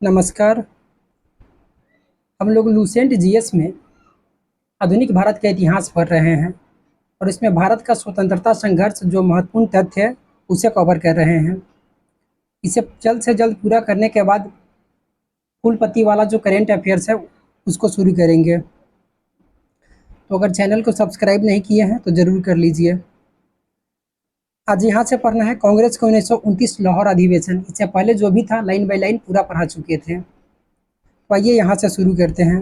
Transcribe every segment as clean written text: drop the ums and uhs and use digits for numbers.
नमस्कार। हम लोग लूसेंट जीएस में आधुनिक भारत का इतिहास पढ़ रहे हैं और इसमें भारत का स्वतंत्रता संघर्ष जो महत्वपूर्ण तथ्य है उसे कवर कर रहे हैं। इसे जल्द से जल्द पूरा करने के बाद कुलपति वाला जो करेंट अफेयर्स है उसको शुरू करेंगे। तो अगर चैनल को सब्सक्राइब नहीं किए हैं तो ज़रूर कर लीजिए। आज यहाँ से पढ़ना है कांग्रेस का 1929 लाहौर अधिवेशन। इससे पहले जो भी था लाइन बाय लाइन पूरा पढ़ा चुके थे। तो आइए यहाँ से शुरू करते हैं।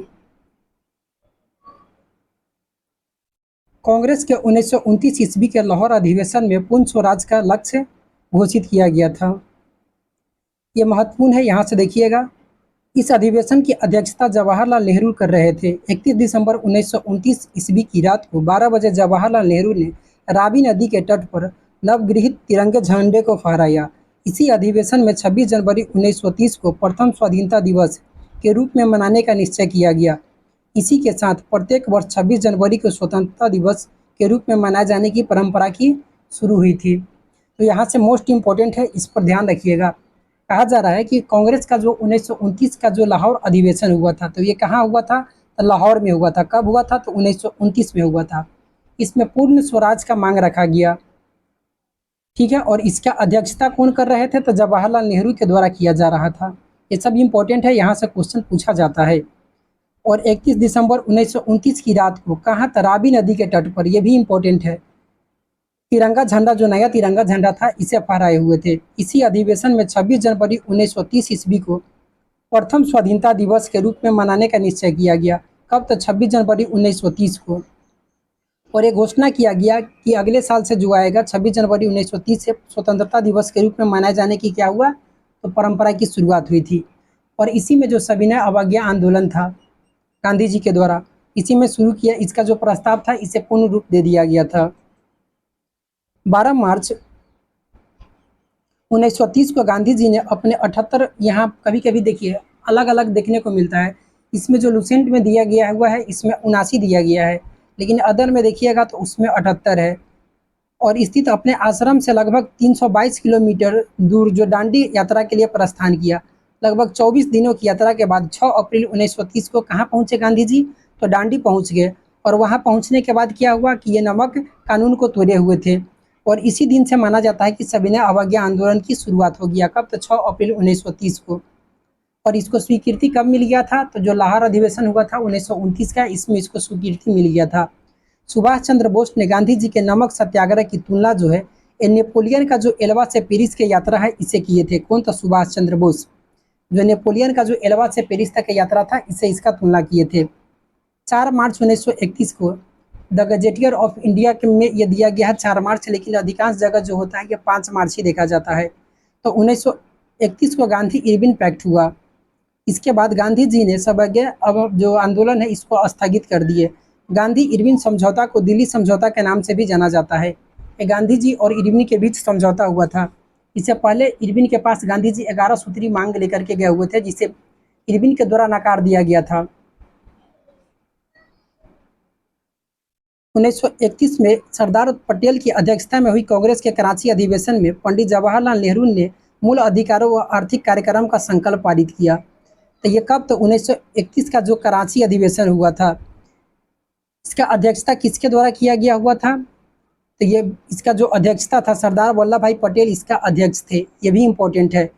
कांग्रेस के 1929 ईस्वी के लाहौर अधिवेशन में पूर्ण स्वराज का लक्ष्य घोषित किया गया था। ये महत्वपूर्ण है, यहाँ से देखिएगा। इस अधिवेशन की अध्यक्षता जवाहरलाल नेहरू कर रहे थे। 31 दिसंबर 1929 ईस्वी की रात को 12 बजे जवाहरलाल नेहरू ने रावी नदी के तट पर नवगृहित तिरंगे झंडे को फहराया। इसी अधिवेशन में 26 जनवरी 1930 को प्रथम स्वाधीनता दिवस के रूप में मनाने का निश्चय किया गया। इसी के साथ प्रत्येक वर्ष 26 जनवरी को स्वतंत्रता दिवस के रूप में मनाए जाने की परंपरा की शुरू हुई थी। तो यहाँ से मोस्ट इम्पोर्टेंट है, इस पर ध्यान रखिएगा। कहा जा रहा है कि कांग्रेस का जो 1929 का जो लाहौर अधिवेशन हुआ था, तो ये कहाँ हुआ था? तो लाहौर में हुआ था। कब हुआ था? तो 1929 में हुआ था। इसमें पूर्ण स्वराज का मांग रखा गया, ठीक है। और इसका अध्यक्षता कौन कर रहे थे? तो जवाहरलाल नेहरू के द्वारा किया जा रहा था। ये सब इम्पोर्टेंट है, यहाँ से क्वेश्चन पूछा जाता है। और 31 दिसंबर 1929 की रात को कहाँ? रावी नदी के तट पर। यह भी इम्पोर्टेंट है। तिरंगा झंडा, जो नया तिरंगा झंडा था, इसे फहराए हुए थे। इसी अधिवेशन में 26 जनवरी 1930 ईस्वी को प्रथम स्वाधीनता दिवस के रूप में मनाने का निश्चय किया गया। कब? तो 26 जनवरी 1930 को। और ये घोषणा किया गया कि अगले साल से जो आएगा 26 जनवरी 1930 से स्वतंत्रता दिवस के रूप में मनाए जाने की क्या हुआ? तो परंपरा की शुरुआत हुई थी। और इसी में जो सविनय अवज्ञा आंदोलन था गांधी जी के द्वारा, इसी में शुरू किया। इसका जो प्रस्ताव था इसे पूर्ण रूप दे दिया गया था। 12 मार्च 1930 को गांधी जी ने अपने 78, यहाँ कभी कभी देखिए अलग अलग देखने को मिलता है। इसमें जो लुसेंट में दिया गया हुआ है इसमें 79 दिया गया है, लेकिन अदर में देखिएगा तो उसमें 78 है। और स्थित अपने आश्रम से लगभग 322 किलोमीटर दूर जो दांडी यात्रा के लिए प्रस्थान किया। लगभग 24 दिनों की यात्रा के बाद 6 अप्रैल 1930 को कहाँ पहुँचे गांधी जी? तो दांडी पहुँच गए। और वहाँ पहुँचने के बाद क्या हुआ कि ये नमक कानून को तोड़े हुए थे। और इसी दिन से माना जाता है कि सविनय अवज्ञा आंदोलन की शुरुआत हो गया। कब? तो 6 अप्रैल 1930 को। और इसको स्वीकृति कब मिल गया था? तो जो लाहौर अधिवेशन हुआ था 1929 का, इसमें इसको स्वीकृति मिल गया था। सुभाष चंद्र बोस ने गांधी जी के नमक सत्याग्रह की तुलना जो है ये नेपोलियन का जो एल्वा से पेरिस की यात्रा है इसे किए थे। कौन? तो सुभाष चंद्र बोस। जो नेपोलियन का जो एल्वा से पेरिस तक की यात्रा था इसे इसका तुलना किए थे। 4 मार्च 1931 को द गजेटियर ऑफ इंडिया के में ये दिया गया है 4 मार्च, लेकिन अधिकांश जगह जो होता है ये 5 मार्च ही देखा जाता है। तो 1931 को गांधी इरविन पैक्ट हुआ। इसके बाद गांधी जी ने सबके अब जो आंदोलन है इसको स्थगित कर दिए। गांधी इरविन समझौता को दिल्ली समझौता के नाम से भी जाना जाता है। ये गांधी जी और इरविन के बीच समझौता हुआ था। इससे पहले इरविन के पास गांधी जी 11 सूत्री मांग लेकर के गए हुए थे, जिसे इरविन के द्वारा नकार दिया गया था। 1931 में सरदार पटेल की अध्यक्षता में हुई कांग्रेस के कराची अधिवेशन में पंडित जवाहरलाल नेहरू ने मूल अधिकारों व आर्थिक कार्यक्रम का संकल्प पारित किया। तो ये कब? तो 1931 का जो कराची अधिवेशन हुआ था, इसका अध्यक्षता किसके द्वारा किया गया हुआ था? तो ये इसका जो अध्यक्षता था सरदार वल्लभ भाई पटेल इसका अध्यक्ष थे। ये भी इम्पोर्टेंट है।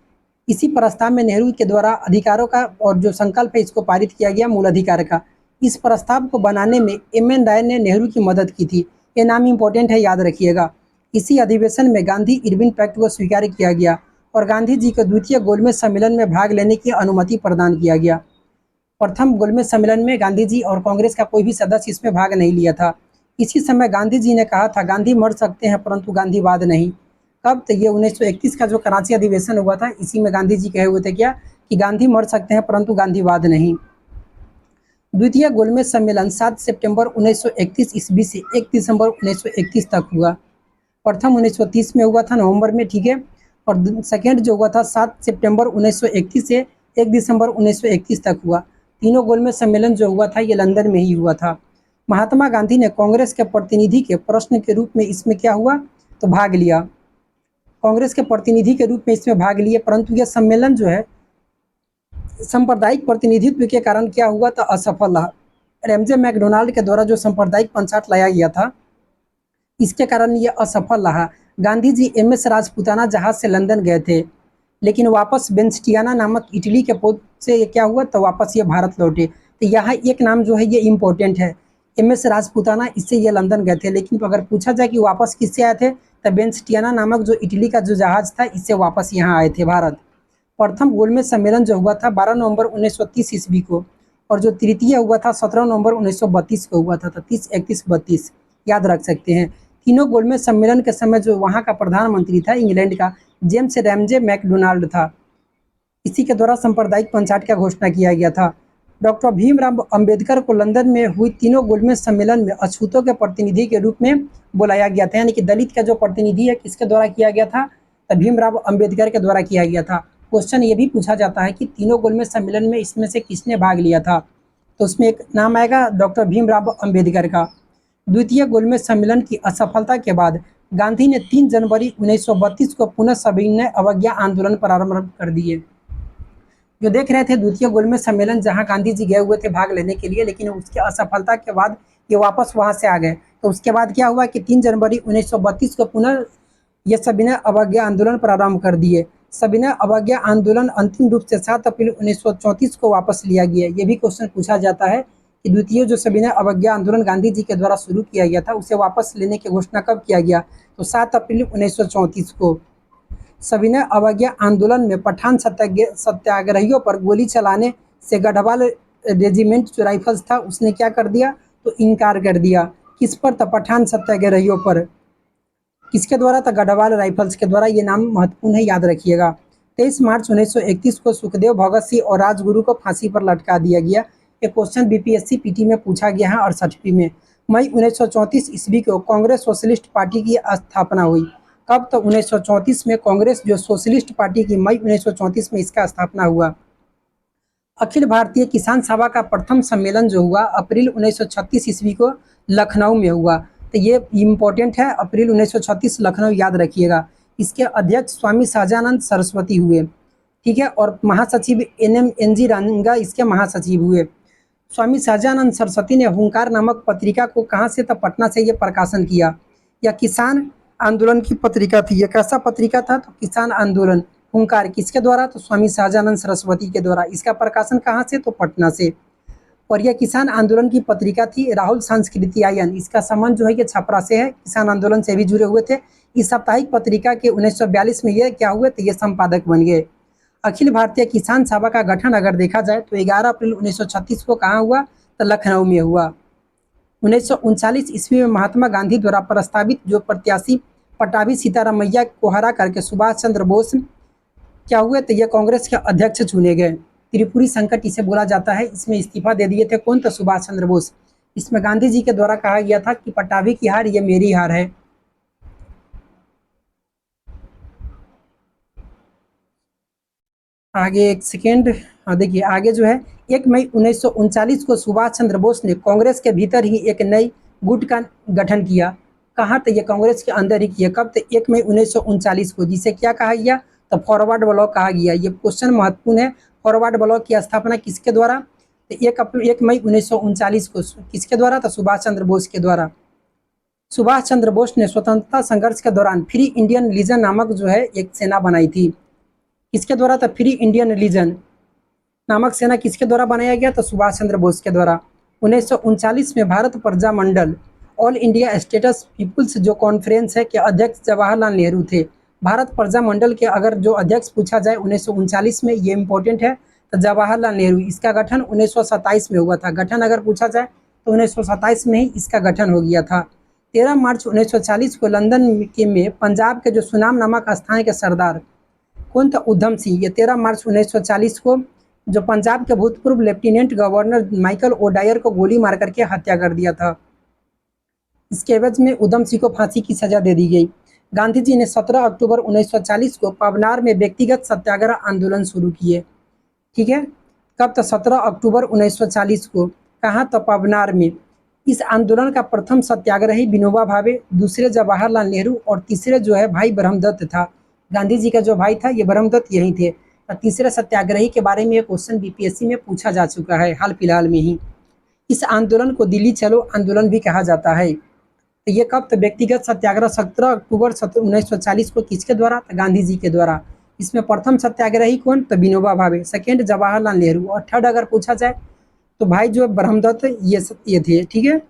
इसी प्रस्ताव में नेहरू के द्वारा अधिकारों का और जो संकल्प है इसको पारित किया गया मूल अधिकार का। इस प्रस्ताव को बनाने में एम.एन. राय ने नेहरू की मदद की थी। ये नाम इम्पोर्टेंट है, याद रखिएगा। इसी अधिवेशन में गांधी इरविन पैक्ट को स्वीकार किया गया और गांधी जी को द्वितीय गोलमेज सम्मेलन में भाग लेने की अनुमति प्रदान किया गया। प्रथम गोलमेज सम्मेलन में गांधी जी और कांग्रेस का कोई भी सदस्य इसमें भाग नहीं लिया था। इसी समय गांधी जी ने कहा था गांधी मर सकते हैं परंतु गांधीवाद नहीं। कब? तो ये 1931 का जो कराची अधिवेशन हुआ था इसी में गांधी जी कहे हुए थे क्या कि गांधी मर सकते हैं परंतु गांधीवाद नहीं। द्वितीय गोलमेज सम्मेलन 7 सितंबर 1931 ईस्वी से 1 दिसंबर 1931 तक हुआ। प्रथम 1930 में हुआ था नवंबर में, ठीक है। और सेकेंड जो हुआ था 7 सितंबर 1931 से 1 दिसंबर 1931 तक हुआ। तीनों गोलमेज सम्मेलन जो हुआ था ये लंदन में ही हुआ था। महात्मा गांधी ने कांग्रेस के प्रतिनिधि के प्रश्न के रूप में इसमें क्या हुआ? तो भाग लिया। कांग्रेस के प्रतिनिधि के रूप में इसमें भाग लिए, परंतु यह सम्मेलन जो है सांप्रदायिक प्रतिनिधित्व के कारण क्या हुआ था, असफल रहा। रैमजे मैकडोनाल्ड के द्वारा जो सांप्रदायिक पंचायत लाया गया था, इसके कारण ये असफल रहा। गांधी जी एमएस राजपूताना जहाज से लंदन गए थे, लेकिन वापस वेनेस्टियाना नामक इटली के पोत से ये क्या हुआ, तो वापस ये भारत लौटे। तो यहाँ एक नाम जो है ये इम्पोर्टेंट है, एमएस राजपूताना, इससे ये लंदन गए थे। लेकिन तो अगर पूछा जाए कि वापस किससे आए थे, तो वेनेस्टियाना नामक जो इटली का जो जहाज था, इससे वापस यहाँ आए थे भारत। प्रथम गोलमेज सम्मेलन जो हुआ था 12 नवंबर 1930 ईस्वी को, और जो तृतीय हुआ था 17 नवंबर 1932 को हुआ था। 30, 31, 32 याद रख सकते हैं। तीनों गोलमेज सम्मेलन के समय जो वहाँ का प्रधानमंत्री था इंग्लैंड का, जेम्स रैमजे मैकडोनाल्ड था। इसी के द्वारा सांप्रदायिक पंचायत का घोषणा किया गया था। डॉक्टर भीमराव अंबेडकर को लंदन में हुई तीनों गोलमेज सम्मेलन में अछूतों के प्रतिनिधि के रूप में बुलाया गया था। यानी कि दलित का जो प्रतिनिधि है किसके द्वारा किया गया था, तो भीमराव अंबेडकर के द्वारा किया गया था। क्वेश्चन ये भी पूछा जाता है कि तीनों गोलमेज सम्मेलन में इसमें से किसने भाग लिया था, तो उसमें एक नाम आएगा डॉक्टर भीमराव अंबेडकर का। द्वितीय गोलमेज सम्मेलन की असफलता के बाद गांधी ने 3 जनवरी 1932 को पुनः सविनय अवज्ञा आंदोलन प्रारंभ कर दिए। जो देख रहे थे द्वितीय गोलमेज सम्मेलन, जहां गांधी जी गए हुए थे भाग लेने के लिए, लेकिन उसकी असफलता के बाद ये वापस वहां से आ गए। तो उसके बाद क्या हुआ कि 3 जनवरी 1932 को पुनः ये सविनय अवज्ञा आंदोलन प्रारंभ कर दिए। सविनय अवज्ञा आंदोलन अंतिम रूप से 7 अप्रैल 1934 को वापस लिया गया। ये भी क्वेश्चन पूछा जाता है कि द्वितीय जो सविनय अवज्ञा आंदोलन गांधी जी के द्वारा शुरू किया गया था, उसे वापस लेने की घोषणा कब किया गया, तो 7 अप्रैल 1934 को। सविनय अवज्ञा आंदोलन में पठान सत्याग्रहियों पर गोली चलाने से गढ़वाल रेजिमेंट जो राइफल्स था उसने क्या कर दिया, तो इनकार कर दिया। किस पर, तो पठान सत्याग्रहियों पर। किसके द्वारा, तो गढ़वाल राइफल्स के द्वारा। ये नाम महत्वपूर्ण है, याद रखिएगा। 23 मार्च 1931 को सुखदेव, भगत सिंह और राजगुरु को फांसी पर लटका दिया गया। ये क्वेश्चन बीपीएससी पीटी में पूछा गया है 68वीं में। मई 1934 ईस्वी को कांग्रेस सोशलिस्ट पार्टी की स्थापना हुई। कब, तो 1934 में कांग्रेस जो सोशलिस्ट पार्टी की मई 1934 में इसका स्थापना हुआ। अखिल भारतीय किसान सभा का प्रथम सम्मेलन जो हुआ अप्रैल 1936 ईस्वी को लखनऊ में हुआ। तो ये इम्पोर्टेंट है, अप्रैल 1936 लखनऊ, याद रखिएगा। इसके अध्यक्ष स्वामी सहजानंद सरस्वती हुए, ठीक है, और महासचिव NMNG रंगा इसके महासचिव हुए। स्वामी सहजानंद सरस्वती ने हुंकार नामक पत्रिका को कहाँ से, तो पटना से ये प्रकाशन किया। यह किसान आंदोलन की पत्रिका थी। यह कैसा पत्रिका था, तो किसान आंदोलन। हुंकार किसके द्वारा, तो स्वामी सहजानंद सरस्वती के द्वारा। इसका प्रकाशन कहाँ से, तो पटना से। और यह किसान आंदोलन की पत्रिका थी। राहुल सांस्कृतियायन, इसका संबंध जो है ये छपरा से है, किसान आंदोलन से भी जुड़े हुए थे। इस साप्ताहिक पत्रिका के 1942 में ये क्या हुए, तो ये संपादक बन गए। अखिल भारतीय किसान सभा का गठन अगर देखा जाए तो 11 अप्रैल 1936 को कहाँ हुआ, तो लखनऊ में हुआ। 1939 ईस्वी में महात्मा गांधी द्वारा प्रस्तावित जो प्रत्याशी पटाभी सीतारामैया को हरा करके सुभाष चंद्र बोस क्या हुए, तो ये कांग्रेस के अध्यक्ष चुने गए। त्रिपुरी संकट इसे बोला जाता है। इसमें इस्तीफा दे दिए थे कौन, तो सुभाष चंद्र बोस। इसमें गांधी जी के द्वारा कहा गया था कि पटाभी की हार ये मेरी हार है। आगे एक सेकेंड, हाँ देखिए आगे जो है 1 मई 1939 को सुभाष चंद्र बोस ने कांग्रेस के भीतर ही एक नई गुट का गठन किया। कहाँ, तो ये कांग्रेस के अंदर ही किया। कब, तो 1 मई 1939 को, जिसे क्या कहा गया, तो फॉरवर्ड ब्लॉक कहा गया। ये क्वेश्चन महत्वपूर्ण है। फॉरवर्ड ब्लॉक की स्थापना किसके द्वारा, तो 1 मई 1939 को किसके द्वारा, तो सुभाष चंद्र बोस के द्वारा। सुभाष चंद्र बोस ने स्वतंत्रता संघर्ष के दौरान फ्री इंडियन लीजन नामक जो है एक सेना बनाई थी। किसके द्वारा, तो फ्री इंडियन लीजन नामक सेना किसके द्वारा बनाया गया, तो सुभाष चंद्र बोस के द्वारा। 1939 में भारत प्रजा मंडल ऑल इंडिया स्टेटस पीपुल्स जो कॉन्फ्रेंस है के अध्यक्ष जवाहरलाल नेहरू थे। भारत प्रजा मंडल के अगर जो अध्यक्ष पूछा जाए 1939 में, ये इंपॉर्टेंट है, तो जवाहरलाल नेहरू। इसका गठन 1927 में हुआ था। गठन अगर पूछा जाए तो 1927 में ही इसका गठन हो गया था। 13 मार्च 1940 को लंदन में पंजाब के जो सुनाम नामक स्थान के सरदार कौन था, उधम सिंह। ये 13 मार्च 1940 को जो पंजाब के भूतपूर्व लेफ्टिनेंट गवर्नर माइकल ओडायर को गोली मार करके हत्या कर दिया था। इसके एवज में उधम सिंह को फांसी की सजा दे दी गई। गांधी जी ने 17 अक्टूबर 1940 को पवनार में व्यक्तिगत सत्याग्रह आंदोलन शुरू किए। ठीक है, कब, तो 17 अक्टूबर 1940 को। कहाँ, तो पवनार में। इस आंदोलन का प्रथम सत्याग्रही विनोबा भावे, दूसरे जवाहरलाल नेहरू और तीसरे जो है भाई ब्रह्मदत्त था। गांधी जी का जो भाई था ये ब्रह्मदत्त यही थे। तो तीसरे सत्याग्रही के बारे में ये क्वेश्चन बीपीएससी में पूछा जा चुका है हाल फिलहाल में ही। इस आंदोलन को दिल्ली चलो आंदोलन भी कहा जाता है। तो ये कब? तो व्यक्तिगत सत्याग्रह 17 अक्टूबर 1940 को किसके द्वारा? तो गांधी जी के द्वारा। इसमें प्रथम सत्याग्रही कौन? तो विनोबा भावे। सेकेंड जवाहरलाल नेहरू। और थर्ड अगर पूछा जाए तो भाई जो ब्रह्मदत्त ये थे। ठीक है।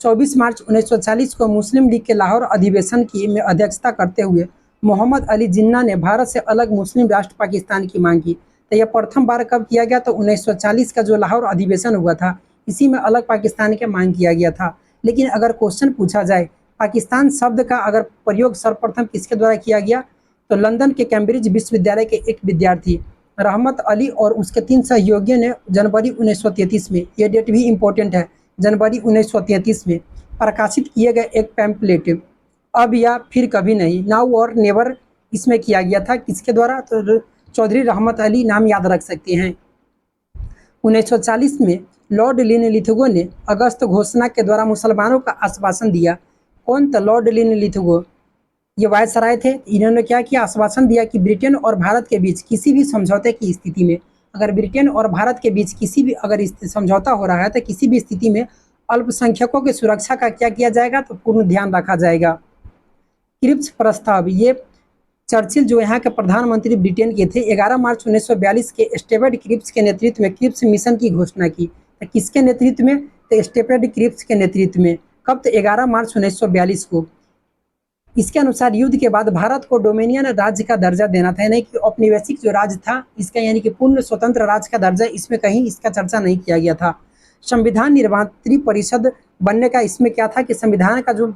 24 मार्च 1940 को मुस्लिम लीग के लाहौर अधिवेशन की में अध्यक्षता करते हुए मोहम्मद अली जिन्ना ने भारत से अलग मुस्लिम राष्ट्र पाकिस्तान की मांग की। तो यह प्रथम बार कब किया गया? तो 1940 का जो लाहौर अधिवेशन हुआ था, इसी में अलग पाकिस्तान की मांग किया गया था। लेकिन अगर क्वेश्चन पूछा जाए पाकिस्तान शब्द का अगर प्रयोग सर्वप्रथम किसके द्वारा किया गया, तो लंदन के कैम्ब्रिज विश्वविद्यालय के एक विद्यार्थी रहमत अली और उसके 3 सहयोगियों ने जनवरी 1933 में, ये डेट भी इम्पोर्टेंट है, जनवरी 1933 में प्रकाशित किए गए एक पैम्पलेट अब या फिर कभी नहीं, नाउ और नेवर, इसमें किया गया था। किसके द्वारा? तो चौधरी रहमत अली, नाम याद रख सकते हैं। 1940 में लॉर्ड लिनलिथगो ने अगस्त घोषणा के द्वारा मुसलमानों का आश्वासन दिया। कौन? तो लॉर्ड लिनलिथगो, ये वायसराय थे। इन्होंने क्या किया? आश्वासन दिया कि ब्रिटेन और भारत के बीच किसी भी समझौते की स्थिति में, अगर ब्रिटेन और भारत के बीच किसी भी अगर समझौता हो रहा है तो किसी भी स्थिति में अल्पसंख्यकों की सुरक्षा का क्या किया जाएगा? तो पूर्ण ध्यान रखा जाएगा। क्रिप्स प्रस्ताव, ये चर्चिल जो यहाँ के प्रधानमंत्री ब्रिटेन के थे, 11 मार्च 1942 के स्टेफर्ड क्रिप्स के नेतृत्व में क्रिप्स मिशन की घोषणा की। तो किसके नेतृत्व में? तो स्टेफर्ड क्रिप्स के नेतृत्व में। कब? तो 11 मार्च 1942 को। इसके अनुसार युद्ध के बाद भारत को डोमिनियन राज्य का दर्जा देना था, यानी कि औपनिवेशिक जो राज्य था इसका, यानी कि पूर्ण स्वतंत्र राज्य का दर्जा, इसमें कहीं इसका चर्चा नहीं किया गया था। संविधान निर्मात्री परिषद बनने का इसमें क्या था कि संविधान का जो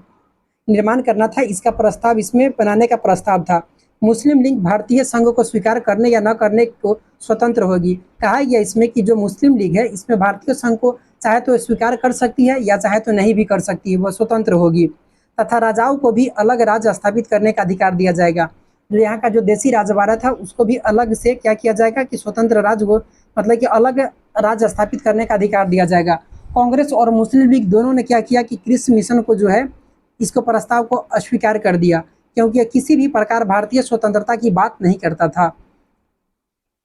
निर्माण करना था, इसका प्रस्ताव इसमें बनाने का प्रस्ताव था। मुस्लिम लीग भारतीय संघ को स्वीकार करने या न करने को स्वतंत्र होगी। कहा गया इसमें कि जो मुस्लिम लीग है इसमें भारतीय संघ को चाहे तो स्वीकार कर सकती है या चाहे तो नहीं भी कर सकती है, वह स्वतंत्र होगी। तथा राजाओं को भी अलग राज्य स्थापित करने का अधिकार दिया जाएगा। जो यहाँ का जो देसी राजवाड़ा था उसको भी अलग से क्या किया जाएगा कि स्वतंत्र राज्य को, मतलब कि अलग राज्य स्थापित करने का अधिकार दिया जाएगा। कांग्रेस और मुस्लिम लीग दोनों ने क्या किया कि क्रिप्स मिशन को जो है इसको प्रस्ताव को अस्वीकार कर दिया, क्योंकि किसी भी प्रकार भारतीय स्वतंत्रता की बात नहीं करता था।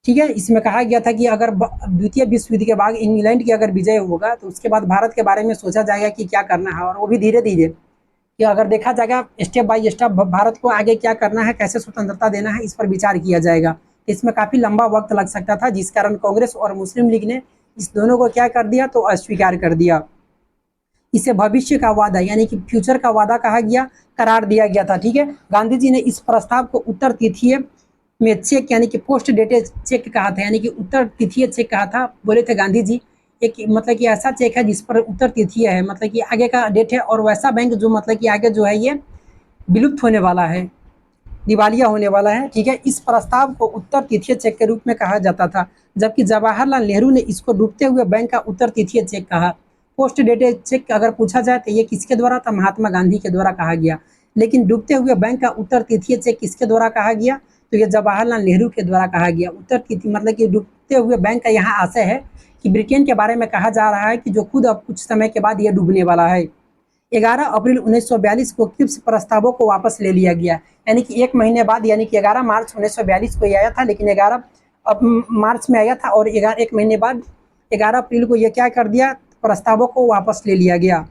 ठीक है। इसमें कहा गया था कि अगर द्वितीय विश्व युद्ध के बाद इंग्लैंड की अगर विजय होगा तो उसके बाद भारत के बारे में सोचा जाएगा कि क्या करना है, और वो भी धीरे धीरे, कि अगर देखा जाएगा स्टेप बाय स्टेप भारत को आगे क्या करना है, कैसे स्वतंत्रता देना है, इस पर विचार किया जाएगा। इसमें काफ़ी लंबा वक्त लग सकता था, जिस कारण कांग्रेस और मुस्लिम लीग ने इस दोनों को क्या कर दिया? तो अस्वीकार कर दिया। इसे भविष्य का वादा, यानी कि फ्यूचर का वादा कहा गया, करार दिया गया था। ठीक है। गांधी जी ने इस प्रस्ताव को उत्तर तिथीय में चेक, यानी कि पोस्ट डेटेड चेक कहा था, यानी कि उत्तर तिथीय चेक कहा था, बोले थे गांधी जी। एक मतलब कि ऐसा चेक है जिस पर उत्तर तिथीय है, मतलब कि आगे का डेट है, और वैसा बैंक जो मतलब कि आगे जो है ये विलुप्त होने वाला है, दिवालिया होने वाला है। ठीक है। इस प्रस्ताव को उत्तर तिथीय चेक के रूप में कहा जाता था, जबकि जवाहरलाल नेहरू ने इसको डूबते हुए बैंक का उत्तर तिथीय चेक कहा। पोस्ट डेटेड चेक अगर पूछा जाए तो ये किसके द्वारा था? महात्मा गांधी के द्वारा कहा गया। लेकिन डूबते हुए बैंक का उत्तर तिथीय चेक किसके द्वारा कहा गया? तो ये जवाहरलाल नेहरू के द्वारा कहा गया। उत्तर तिथि मतलब कि डूबते हुए बैंक का यहाँ आशय है कि ब्रिटेन के बारे में कहा जा रहा है कि जो खुद अब कुछ समय के बाद ये डूबने वाला है। 11 अप्रैल 1942 को क्रिप्स प्रस्तावों को वापस ले लिया गया, यानी कि एक महीने बाद, यानी कि 11 मार्च 1942 को ये आया था, लेकिन 11 मार्च में आया था, और एक महीने बाद 11 अप्रैल को ये क्या कर दिया? प्रस्तावों को वापस ले लिया गया।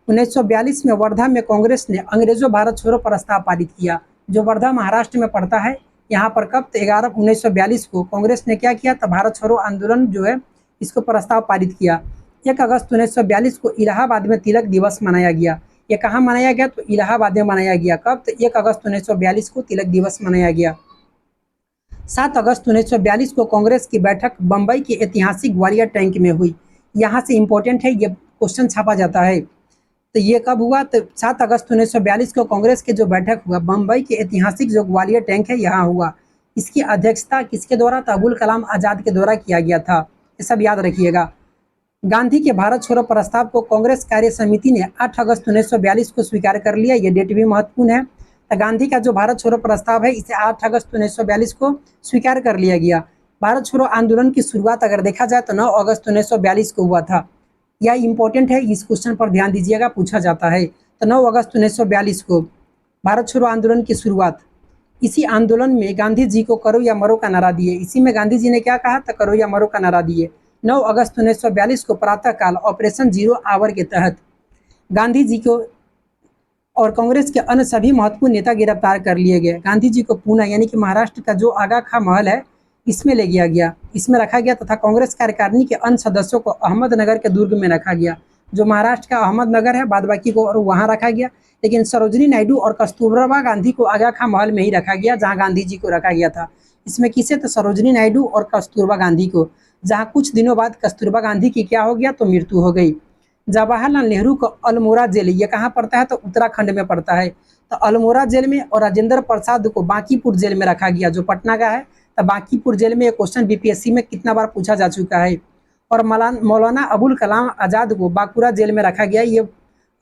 1942 में वर्धा में कांग्रेस ने अंग्रेजों भारत छोड़ो प्रस्ताव पारित किया, जो वर्धा महाराष्ट्र में पड़ता है। यहाँ पर कब? 1942 को कांग्रेस ने क्या किया? तो भारत छोड़ो आंदोलन जो है इसको प्रस्ताव पारित किया। 1 अगस्त 1942 को इलाहाबाद में तिलक दिवस मनाया गया। ये कहाँ मनाया गया? तो इलाहाबाद में मनाया गया। कब? तो 1 अगस्त 1942 को तिलक दिवस मनाया गया। 7 अगस्त 1942 को कांग्रेस की बैठक बम्बई के ऐतिहासिक ग्वालियर टैंक में हुई। यहाँ से इम्पोर्टेंट है, ये क्वेश्चन छापा जाता है। तो ये कब हुआ? तो 7 अगस्त 1942 को कांग्रेस के जो बैठक हुआ बम्बई के ऐतिहासिक जो ग्वालियर टैंक है यहाँ हुआ। इसकी अध्यक्षता किसके द्वारा? तो अबुल कलाम आज़ाद के द्वारा किया गया था। ये सब याद रखिएगा। गांधी के भारत छोड़ो प्रस्ताव को कांग्रेस कार्य समिति ने 8 अगस्त 1942 को स्वीकार कर लिया। ये डेट भी महत्वपूर्ण है। तो गांधी का जो भारत छोड़ो प्रस्ताव है इसे 8 अगस्त 1942 को स्वीकार कर लिया गया। भारत छोड़ो आंदोलन की शुरुआत अगर देखा जाए तो 9 अगस्त 1942 को हुआ था। यह इंपॉर्टेंट है, इस क्वेश्चन पर ध्यान दीजिएगा, पूछा जाता है। तो 9 अगस्त 1942 को भारत छोड़ो आंदोलन की शुरुआत। इसी आंदोलन में गांधी जी को करो या मरो का नारा दिए। इसी में गांधी जी ने क्या कहा था, करो या मरो का नारा दिए। 9 अगस्त 1942 को प्रातःकाल ऑपरेशन जीरो आवर के तहत गांधी जी को और कांग्रेस के अन्य सभी महत्वपूर्ण नेता गिरफ्तार कर लिए गए। गांधी जी को पूना यानी कि महाराष्ट्र का जो आगा खां महल है इसमें ले गया गया, इसमें रखा गया तथा कांग्रेस कार्यकारिणी के अन्य सदस्यों को अहमदनगर के दुर्ग में रखा गया। जो महाराष्ट्र का अहमदनगर है, बाद बाकी को और वहाँ रखा गया। लेकिन सरोजनी नायडू और कस्तूरबा गांधी को आगा खां महल में ही रखा गया जहाँ गांधी जी को रखा गया था। इसमें किसे, तो सरोजनी नायडू और कस्तूरबा गांधी को, जहाँ कुछ दिनों बाद कस्तूरबा गांधी की क्या हो गया, तो मृत्यु हो गई। जवाहरलाल नेहरू को अल्मोड़ा जेल, ये कहाँ पड़ता है, तो उत्तराखंड में पड़ता है, तो अल्मोड़ा जेल में, और राजेंद्र प्रसाद को बांकीपुर जेल में रखा गया जो पटना का है। तो बांकीपुर जेल में ये क्वेश्चन बीपीएससी में कितना बार पूछा जा चुका है। और मौलाना अबुल कलाम आज़ाद को बांकुरा जेल में रखा गया, ये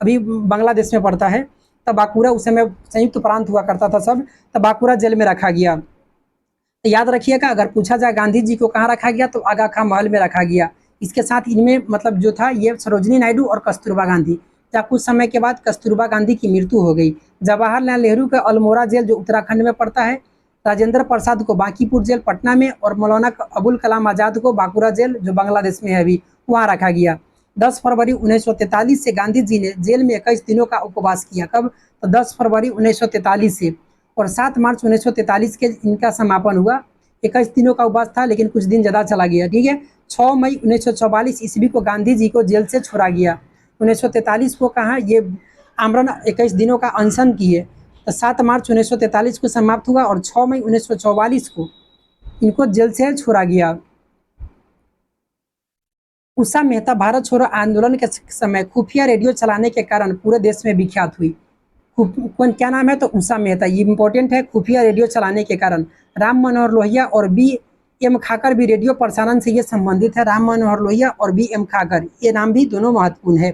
अभी बांग्लादेश में पड़ता है। तो बांकुरा उस समय संयुक्त प्रांत हुआ करता था सब, तो बांकुरा जेल में रखा गया। तो याद रखिएगा, अगर पूछा जाए गांधी जी को कहाँ रखा गया, तो आगा खां महल में रखा गया। इसके साथ इनमें मतलब जो था ये सरोजनी नायडू और कस्तूरबा गांधी। या कुछ समय के बाद कस्तूरबा गांधी की मृत्यु हो गई। जवाहरलाल नेहरू का अल्मोड़ा जेल जो उत्तराखंड में पड़ता है, राजेंद्र प्रसाद को बांकीपुर जेल पटना में, और मौलाना अबुल कलाम आज़ाद को बांकुरा जेल जो बांग्लादेश में है अभी, वहाँ रखा गया। 10 फरवरी 1943 से गांधी जी ने जेल में 21 दिनों का उपवास किया। कब, तो 10 फरवरी 1943 से, और 7 मार्च 1943 के इनका समापन हुआ। 21 दिनों का उपवास था लेकिन कुछ दिन ज़्यादा चला गया, ठीक है। 6 मई 1944 ईस्वी को गांधी जी को जेल से छोड़ा गया। 1943 को कहा ये आमरण 21 दिनों का अनशन किए, तो 7 मार्च 1943 को समाप्त हुआ, और 6 मई 1944 को इनको जेल से छोड़ा गया। उषा मेहता भारत छोड़ो आंदोलन के समय खुफिया रेडियो चलाने के कारण पूरे देश में विख्यात हुई। कौन, क्या नाम है, तो उषा मेहता, ये इंपॉर्टेंट है। खुफिया रेडियो चलाने के कारण राम मनोहर लोहिया और बी एम खाकर भी रेडियो प्रसारण से ये संबंधित है। राम मनोहर लोहिया और बी एम खाकर, ये नाम भी दोनों महत्वपूर्ण है।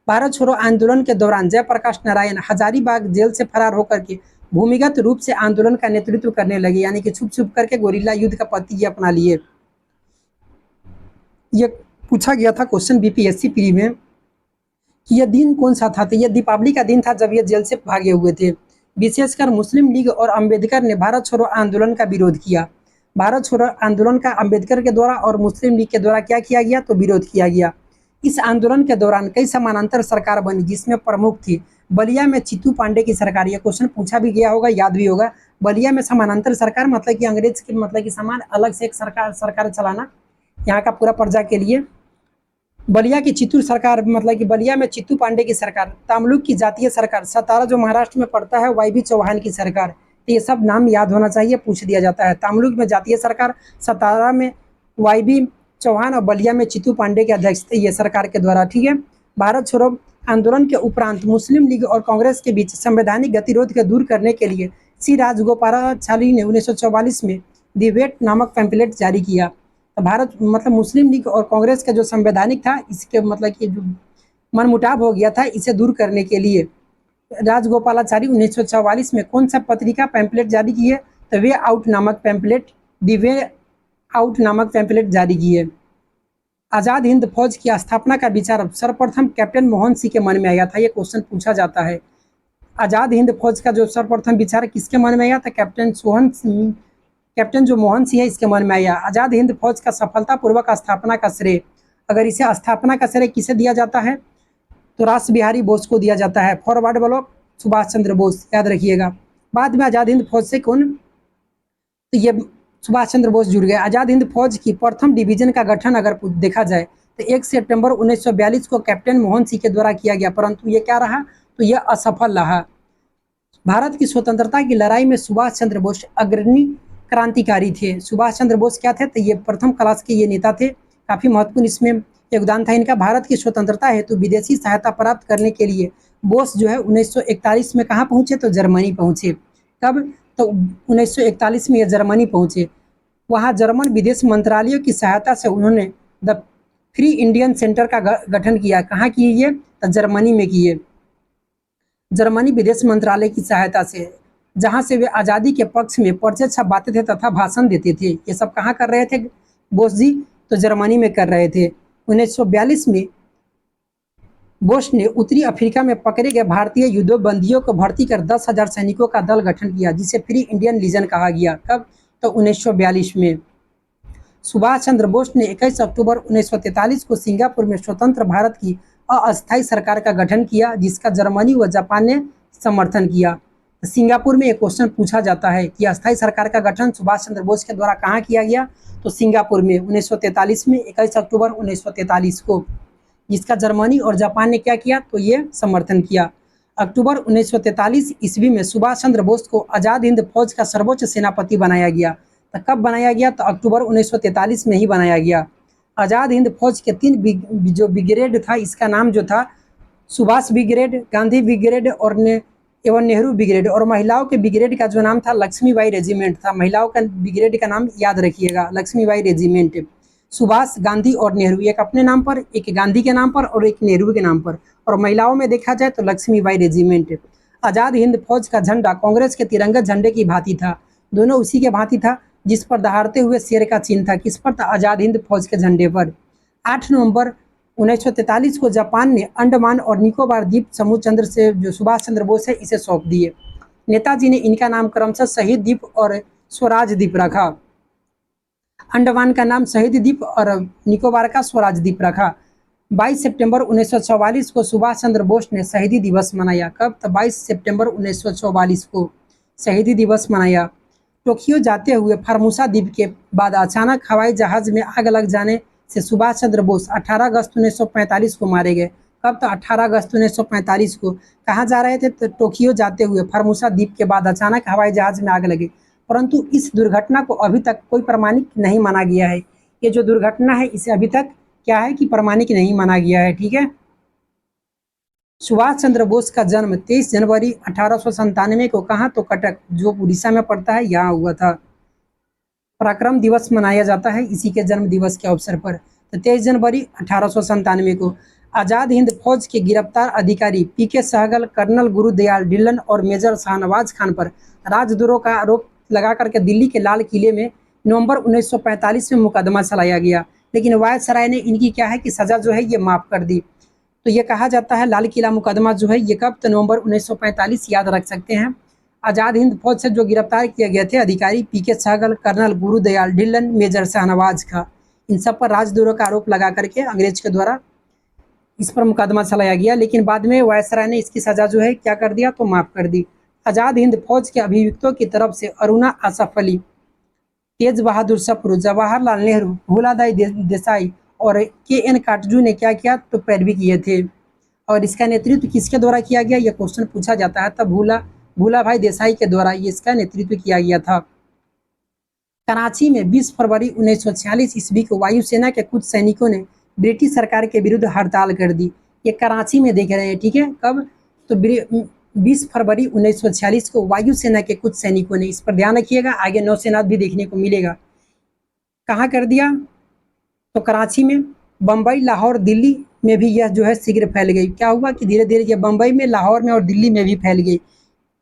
भारत छोड़ो आंदोलन के दौरान जयप्रकाश नारायण हजारीबाग जेल से फरार होकर के भूमिगत रूप से आंदोलन का नेतृत्व करने लगे, यानी कि छुप छुप करके गोरिल्ला युद्ध का पद्धति ये अपना लिए। ये पूछा गया था क्वेश्चन बीपीएससी प्री में कि यह दिन कौन सा था, तो यह दीपावली का दिन था जब ये जेल से भागे हुए थे। विशेषकर मुस्लिम लीग और अंबेडकर ने भारत छोड़ो आंदोलन का विरोध किया। भारत छोड़ो आंदोलन का अंबेडकर के द्वारा और मुस्लिम लीग के द्वारा क्या किया गया, तो विरोध किया गया। इस आंदोलन के दौरान कई समानांतर सरकार बनी जिसमें प्रमुख थी बलिया में चित्तू पांडे की सरकार। यह क्वेश्चन पूछा भी गया होगा, याद भी होगा। बलिया में समानांतर सरकार मतलब कि अंग्रेज के मतलब कि समान अलग से एक सरकार चलाना यहाँ का पूरा प्रजा के लिए। बलिया की चित्तूर सरकार मतलब कि बलिया में चित्तू पांडे की सरकार। तमलुक की जातीय सरकार, सतारा जो महाराष्ट्र में पड़ता है, वाई चौहान की सरकार। तो ये सब नाम याद होना चाहिए, पूछ दिया जाता है। तमलुक में जातीय सरकार, सतारा में वाई चौहान और बलिया में चित्तू पांडे की अध्यक्षता ये सरकार के द्वारा, ठीक है। भारत छोड़ो आंदोलन के उपरांत मुस्लिम लीग और कांग्रेस के बीच संवैधानिक गतिरोध को दूर करने के लिए सी राजगोपालाचारी ने 1944 में दी वेट नामक पैम्पलेट जारी किया। तो भारत मतलब मुस्लिम लीग और कांग्रेस का जो संवैधानिक था, इसके मतलब कि जो मनमुटाव हो गया था, इसे दूर करने के लिए राजगोपालाचारी 1944 में कौन सा पत्रिका पैम्पलेट जारी की है, तो वे आउट नामक पैम्पलेट, दी वे आउट नामक पैम्पलेट जारी किए। आज़ाद हिंद फौज की स्थापना का विचार सर्वप्रथम कैप्टन मोहन सिंह के मन में आया था। ये क्वेश्चन पूछा जाता है। आज़ाद हिंद फौज का जो सर्वप्रथम विचार किसके मन में आया था, कैप्टन जो मोहन सिंह है इसके मन में आया। आज़ाद हिंद फौज का सफलतापूर्वक स्थापना का श्रेय, अगर इसे स्थापना का श्रेय किसे दिया जाता है, तो रास बिहारी बोस को दिया जाता है। फॉरवर्ड ब्लॉक सुभाष चंद्र बोस, याद रखिएगा। बाद में आज़ाद हिंद फौज से कौन, तो ये सुभाष चंद्र बोस जुड़ गए। आज़ाद हिंद फौज की प्रथम डिवीजन का गठन अगर देखा जाए तो 1 सितंबर 1942 को कैप्टन मोहन सिंह के द्वारा किया गया, परंतु ये क्या रहा, तो यह असफल रहा। भारत की स्वतंत्रता की लड़ाई में सुभाष चंद्र बोस अग्रणी क्रांतिकारी थे। सुभाष चंद्र बोस क्या थे, तो ये प्रथम क्लास के ये नेता थे, काफ़ी महत्वपूर्ण इसमें योगदान था इनका। भारत की स्वतंत्रता हेतु विदेशी सहायता प्राप्त करने के लिए बोस जो है 1941 में कहाँ पहुँचे, तो जर्मनी पहुँचे। कब, तो 1941 में ये जर्मनी पहुँचे। वहाँ जर्मन विदेश मंत्रालय की सहायता से उन्होंने द फ्री इंडियन सेंटर का गठन किया। कहाँ किए ये, तो जर्मनी में किए, जर्मनी विदेश मंत्रालय की सहायता से, जहाँ से वे आज़ादी के पक्ष में पर्चे छपवाते थे तथा भाषण देते थे। ये सब कहाँ कर रहे थे बोस जी, तो जर्मनी में कर रहे थे। 1942 में बोस ने उत्तरी अफ्रीका में पकड़े गए भारतीय युद्धबंदियों को भर्ती कर 10,000 सैनिकों का दल गठन किया, जिसे फ्री इंडियन लीजन कहा गया। कब? तो 1942 में। सुभाष चंद्र बोस ने 21 अक्टूबर 1943 को सिंगापुर में स्वतंत्र भारत की अस्थायी सरकार का गठन किया, जिसका जर्मनी व जापान ने समर्थन किया। सिंगापुर में एक क्वेश्चन पूछा जाता है कि अस्थायी सरकार का गठन सुभाष चंद्र बोस के द्वारा कहाँ किया गया? तो सिंगापुर में 1943 में, 21 अक्टूबर 1943 को, जिसका जर्मनी और जापान ने क्या किया? तो ये समर्थन किया। अक्टूबर 1943 ईस्वी में सुभाष चंद्र बोस को आज़ाद हिंद फौज का सर्वोच्च सेनापति बनाया गया। तो कब बनाया गया? तो अक्टूबर 1943 में ही बनाया गया। आज़ाद हिंद फौज के 3 जो ब्रिगेड था, इसका नाम जो था सुभाष ब्रिगेड, गांधी ब्रिगेड और एवं नेहरू ब्रिगेड, और महिलाओं के ब्रिगेड का जो नाम था लक्ष्मीबाई रेजिमेंट था। महिलाओं का ब्रिगेड का नाम याद रखिएगा, लक्ष्मीबाई रेजिमेंट। सुभाष, गांधी और नेहरू, एक अपने नाम पर, एक गांधी के नाम पर और एक नेहरू के नाम पर, और महिलाओं में देखा जाए तो लक्ष्मीबाई रेजिमेंट। आज़ाद हिंद फौज का झंडा कांग्रेस के तिरंगा झंडे की भांति था, दोनों उसी के भांति था, जिस पर दहाड़ते हुए शेर का चिन्ह था। किस पर था? आज़ाद हिंद फौज के झंडे पर। 8 नवंबर 1943 को जापान ने अंडमान और निकोबार द्वीप समूह चंद्र से जो सुभाष चंद्र बोस है इसे सौंप दिए। नेताजी ने इनका नाम क्रमशः शहीद द्वीप और स्वराज द्वीप रखा। अंडमान का नाम शहीद द्वीप और निकोबार का स्वराज द्वीप रखा। 22 सितंबर 1944 को सुभाष चंद्र बोस ने शहीदी दिवस मनाया। कब? तो 22 सितंबर 1944 को शहीदी दिवस मनाया। टोक्यो जाते हुए फार्मूसा द्वीप के बाद अचानक हवाई जहाज में आग लग जाने से सुभाष चंद्र बोस 18 अगस्त 1945 को मारे गए। कब? तो 18 अगस्त 1945 को। कहाँ जा रहे थे? तो टोक्यो जाते हुए फार्मूसा द्वीप के बाद अचानक हवाई जहाज में आग लगी, परंतु इस दुर्घटना को अभी तक कोई प्रमाणिक नहीं माना गया है। ये जो दुर्घटना है इसे अभी तक क्या है कि प्रमाणिक नहीं माना गया है। ठीक है। सुभाष चंद्र बोस का जन्म 23 जनवरी 1897 को कहाँ? तो कटक, जो उड़ीसा में पड़ता है, यहाँ हुआ था। पराक्रम दिवस मनाया जाता है इसी के जन्म दिवस के अवसर पर। तो 23 जनवरी 1897 को आज़ाद हिंद फौज के गिरफ्तार अधिकारी पीके सहगल, कर्नल गुरुदयाल ढिल्लन और मेजर शाहनवाज खान पर राजद्रोह का आरोप लगा करके दिल्ली के लाल किले में नवंबर 1945 में मुकदमा चलाया गया, लेकिन वायसराय ने इनकी क्या है कि सज़ा जो है ये माफ़ कर दी। तो ये कहा जाता है लाल किला मुकदमा जो है ये कब? तो नवंबर 1945, याद रख सकते हैं। आज़ाद हिंद फौज से जो गिरफ्तार किए गए थे अधिकारी पीके सहगल, कर्नल गुरुदयाल ढिल्लन, मेजर शाहनवाज खां, इन सब पर राजद्रोह का आरोप लगा करके अंग्रेज के द्वारा इस पर मुकदमा चलाया गया, लेकिन बाद में वायसराय ने इसकी सज़ा जो है क्या कर दिया? तो माफ़ कर दी। आज़ाद हिंद फौज के अभियुक्तों की तरफ से अरुणा आसफ अली, तेज बहादुर सप्रू, जवाहरलाल नेहरू, भूलादाई देसाई और के.एन. काटजू ने क्या किया? तो पैरवी किए थे। और इसका नेतृत्व किसके द्वारा किया गया? यह क्वेश्चन पूछा जाता है। तब भूला भाई देसाई के द्वारा ये इसका नेतृत्व किया गया था। कराची में 20 फरवरी 1946 ईस्वी को वायुसेना के कुछ सैनिकों ने ब्रिटिश सरकार के विरुद्ध हड़ताल कर दी। ये कराची में देख रहे हैं। ठीक है। कब? तो 20 फरवरी 1946 को वायुसेना के कुछ सैनिकों ने, इस पर ध्यान रखिएगा, आगे नौसेना भी देखने को मिलेगा। कहाँ कर दिया? तो कराची में। बम्बई, लाहौर, दिल्ली में भी यह जो है शीघ्र फैल गई। क्या हुआ कि धीरे धीरे ये बम्बई में, लाहौर में और दिल्ली में भी फैल गई।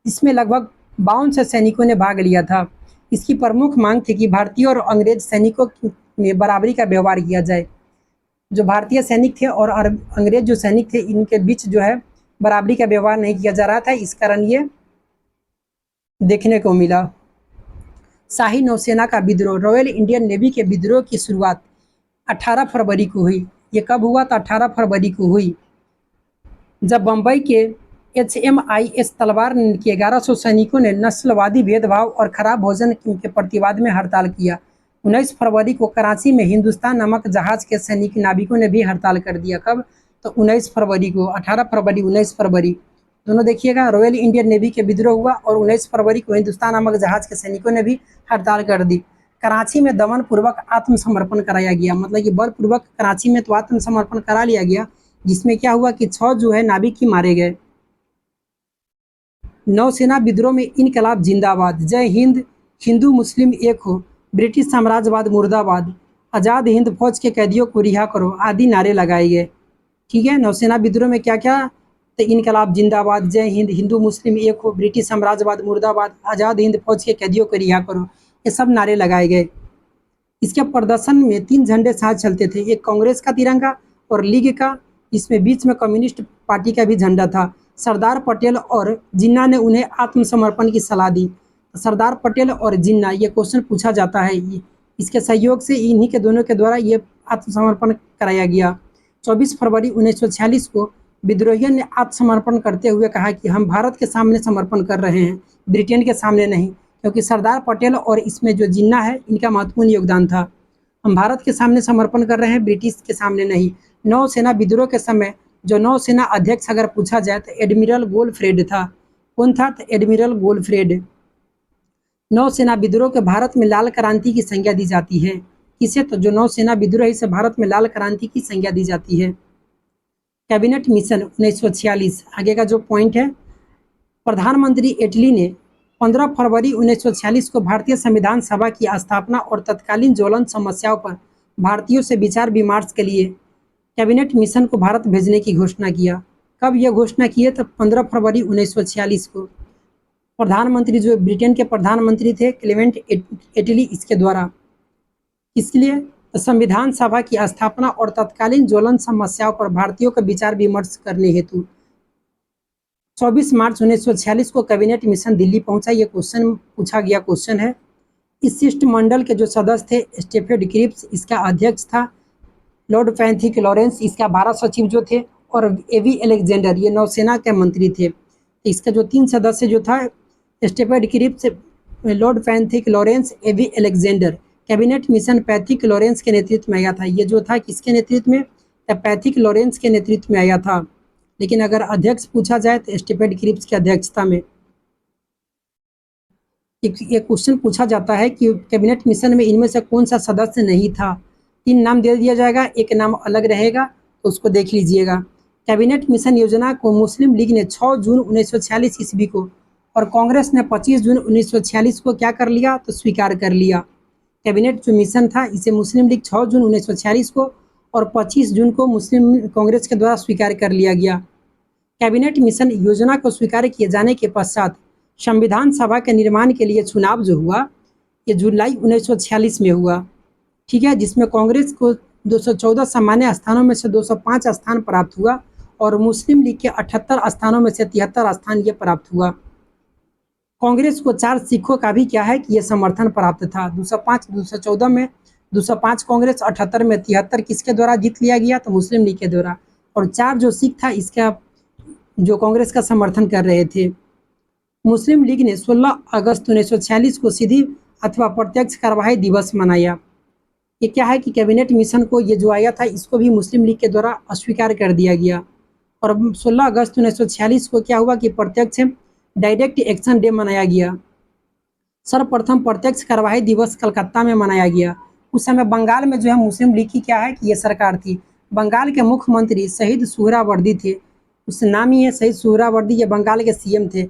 इसमें लगभग 52 सैनिकों ने भाग लिया था। इसकी प्रमुख मांग थी कि भारतीय और अंग्रेज सैनिकों में बराबरी का व्यवहार किया जाए। जो भारतीय सैनिक थे और अंग्रेज जो सैनिक थे इनके बीच जो है बराबरी का व्यवहार नहीं किया जा रहा था, इस कारण ये देखने को मिला। शाही नौसेना का विद्रोह, रॉयल इंडियन नेवी के विद्रोह की शुरुआत 18 फरवरी को हुई। ये कब हुआ? तो 18 फरवरी को हुई, जब बम्बई के HMIS तलवार के 1100 सैनिकों ने नस्लवादी भेदभाव और खराब भोजन के प्रतिवाद में हड़ताल किया। 19 फरवरी को कराची में हिंदुस्तान नामक जहाज के सैनिक नाविकों ने भी हड़ताल कर दिया। कब? तो 19 फरवरी को। 18 फरवरी, 19 फरवरी दोनों देखिएगा। रॉयल इंडियन नेवी के विद्रोह हुआ और 19 फरवरी को हिंदुस्तान नामक जहाज के सैनिकों ने भी हड़ताल कर दी। कराची में दमन पूर्वक आत्मसमर्पण कराया गया, मतलब कि बलपूर्वक कराची में तो आत्मसमर्पण करा लिया गया, जिसमें क्या हुआ कि 6 जो है नाविक ही मारे गए। नौसेना विद्रोह में इनकलाब जिंदाबाद, जय हिंद, हिंदू मुस्लिम एक हो, ब्रिटिश साम्राज्यवाद मुर्दाबाद, आज़ाद हिंद फौज के कैदियों को रिहा करो आदि नारे लगाए गए। ठीक है। नौसेना विद्रोह में क्या क्या? तो इनकलाब जिंदाबाद, जय हिंद, हिंदू मुस्लिम एक हो, ब्रिटिश साम्राज्यवाद मुर्दाबाद, आज़ाद हिंद फौज के कैदियों को रिहा करो, ये सब नारे लगाए गए। इसके प्रदर्शन में 3 झंडे साथ चलते थे, एक कांग्रेस का तिरंगा और लीग का इसमें बीच में कम्युनिस्ट पार्टी का भी झंडा था। सरदार पटेल और जिन्ना ने उन्हें आत्मसमर्पण की सलाह दी। सरदार पटेल और जिन्ना, ये क्वेश्चन पूछा जाता है, इसके सहयोग से इन्हीं के दोनों के द्वारा ये आत्मसमर्पण कराया गया। 24 फरवरी 1946 को विद्रोहियों ने आत्मसमर्पण करते हुए कहा कि हम भारत के सामने समर्पण कर रहे हैं, ब्रिटेन के सामने नहीं, क्योंकि सरदार पटेल और इसमें जो जिन्ना है इनका महत्वपूर्ण योगदान था। हम भारत के सामने समर्पण कर रहे हैं, ब्रिटिश के सामने नहीं। नौसेना विद्रोह के समय जो नौसेना अध्यक्ष अगर पूछा जाए तो एडमिरल गोल्डफ्रेड था। कौन था? तो एडमिरल गोल्डफ्रेड। नौसेना विद्रोह के भारत में लाल क्रांति की संज्ञा दी जाती है। किसे? तो जो नौसेना विद्रोह है इसे भारत में लाल क्रांति की संज्ञा दी जाती है। कैबिनेट मिशन 1946, आगे का जो पॉइंट है, प्रधानमंत्री इटली ने 15 फरवरी 1946 को भारतीय संविधान सभा की स्थापना और तत्कालीन ज्वलंत समस्याओं पर भारतीयों से विचार विमर्श के लिए कैबिनेट मिशन को भारत भेजने की घोषणा किया। कब यह घोषणा की है? तो 15 फरवरी 1946 को। प्रधानमंत्री जो ब्रिटेन के प्रधानमंत्री थे क्लेमेंट एटली, इसके द्वारा। किसके लिए? तो संविधान सभा की स्थापना और तत्कालीन ज्वलंत समस्याओं पर भारतीयों का विचार विमर्श करने हेतु। 24 मार्च 1946 को कैबिनेट मिशन दिल्ली पहुंचा। ये क्वेश्चन पूछा गया क्वेश्चन है। इस शिष्टमंडल के जो सदस्य थे, स्टेफर्ड क्रिप्स इसका अध्यक्ष था, लॉर्ड पैथिक लॉरेंस इसका 12 सचिव जो थे, और एवी अलेक्जेंडर ये नौसेना के मंत्री थे। इसका जो 3 सदस्य जो था, Stafford Cripps, Lord Pethick Lawrence, A V Alexander. Cabinet mission Pethick Lawrence के नेतृत्व में आया था। ये जो था किसके नेतृत्व में? पैथिक लॉरेंस के नेतृत्व में आया था। लेकिन अगर अध्यक्ष पूछा जाए तो स्टेफर्ड क्रिप्स की अध्यक्षता में। एक क्वेश्चन पूछा जाता है कि कैबिनेट मिशन में इनमें से कौन सा सदस्य नहीं था। 3 नाम दे दिया जाएगा, एक नाम अलग रहेगा, तो उसको देख लीजिएगा। कैबिनेट मिशन योजना को मुस्लिम लीग ने 6 जून 1946 ईस्वी को और कांग्रेस ने 25 जून 1946 को क्या कर लिया? तो स्वीकार कर लिया। कैबिनेट जो मिशन था इसे मुस्लिम लीग 6 जून 1946 को और 25 जून को मुस्लिम कांग्रेस के द्वारा स्वीकार कर लिया गया। कैबिनेट मिशन योजना को स्वीकार किए जाने के पश्चात संविधान सभा के निर्माण के लिए चुनाव जो हुआ ये जुलाई 1946 में हुआ, ठीक है, जिसमें कांग्रेस को 214 सामान्य स्थानों में से 205 स्थान प्राप्त हुआ और मुस्लिम लीग के 78 स्थानों में से 73 स्थान ये प्राप्त हुआ। कांग्रेस को 4 सिखों का भी क्या है कि ये समर्थन प्राप्त था। 205, 214 में 205 कांग्रेस, 78 में 73 किसके द्वारा जीत लिया गया? तो मुस्लिम लीग के द्वारा। और 4 जो सिख था इसका जो कांग्रेस का समर्थन कर रहे थे। मुस्लिम लीग ने 16 अगस्त 1946 को सीधी अथवा प्रत्यक्ष कार्यवाही दिवस मनाया। ये क्या है कि कैबिनेट मिशन को ये जो आया था इसको भी मुस्लिम लीग के द्वारा अस्वीकार कर दिया गया। और 16 अगस्त 1946 को क्या हुआ कि प्रत्यक्ष डायरेक्ट एक्शन डे मनाया गया। सर्वप्रथम प्रत्यक्ष कार्यवाही दिवस कलकत्ता में मनाया गया। उस समय बंगाल में जो है मुस्लिम लीग की क्या है कि ये सरकार थी। बंगाल के मुख्यमंत्री शहीद सुहरावर्दी थे, उस नाम ही है शहीद सुहरावर्दी, ये बंगाल के सीएम थे।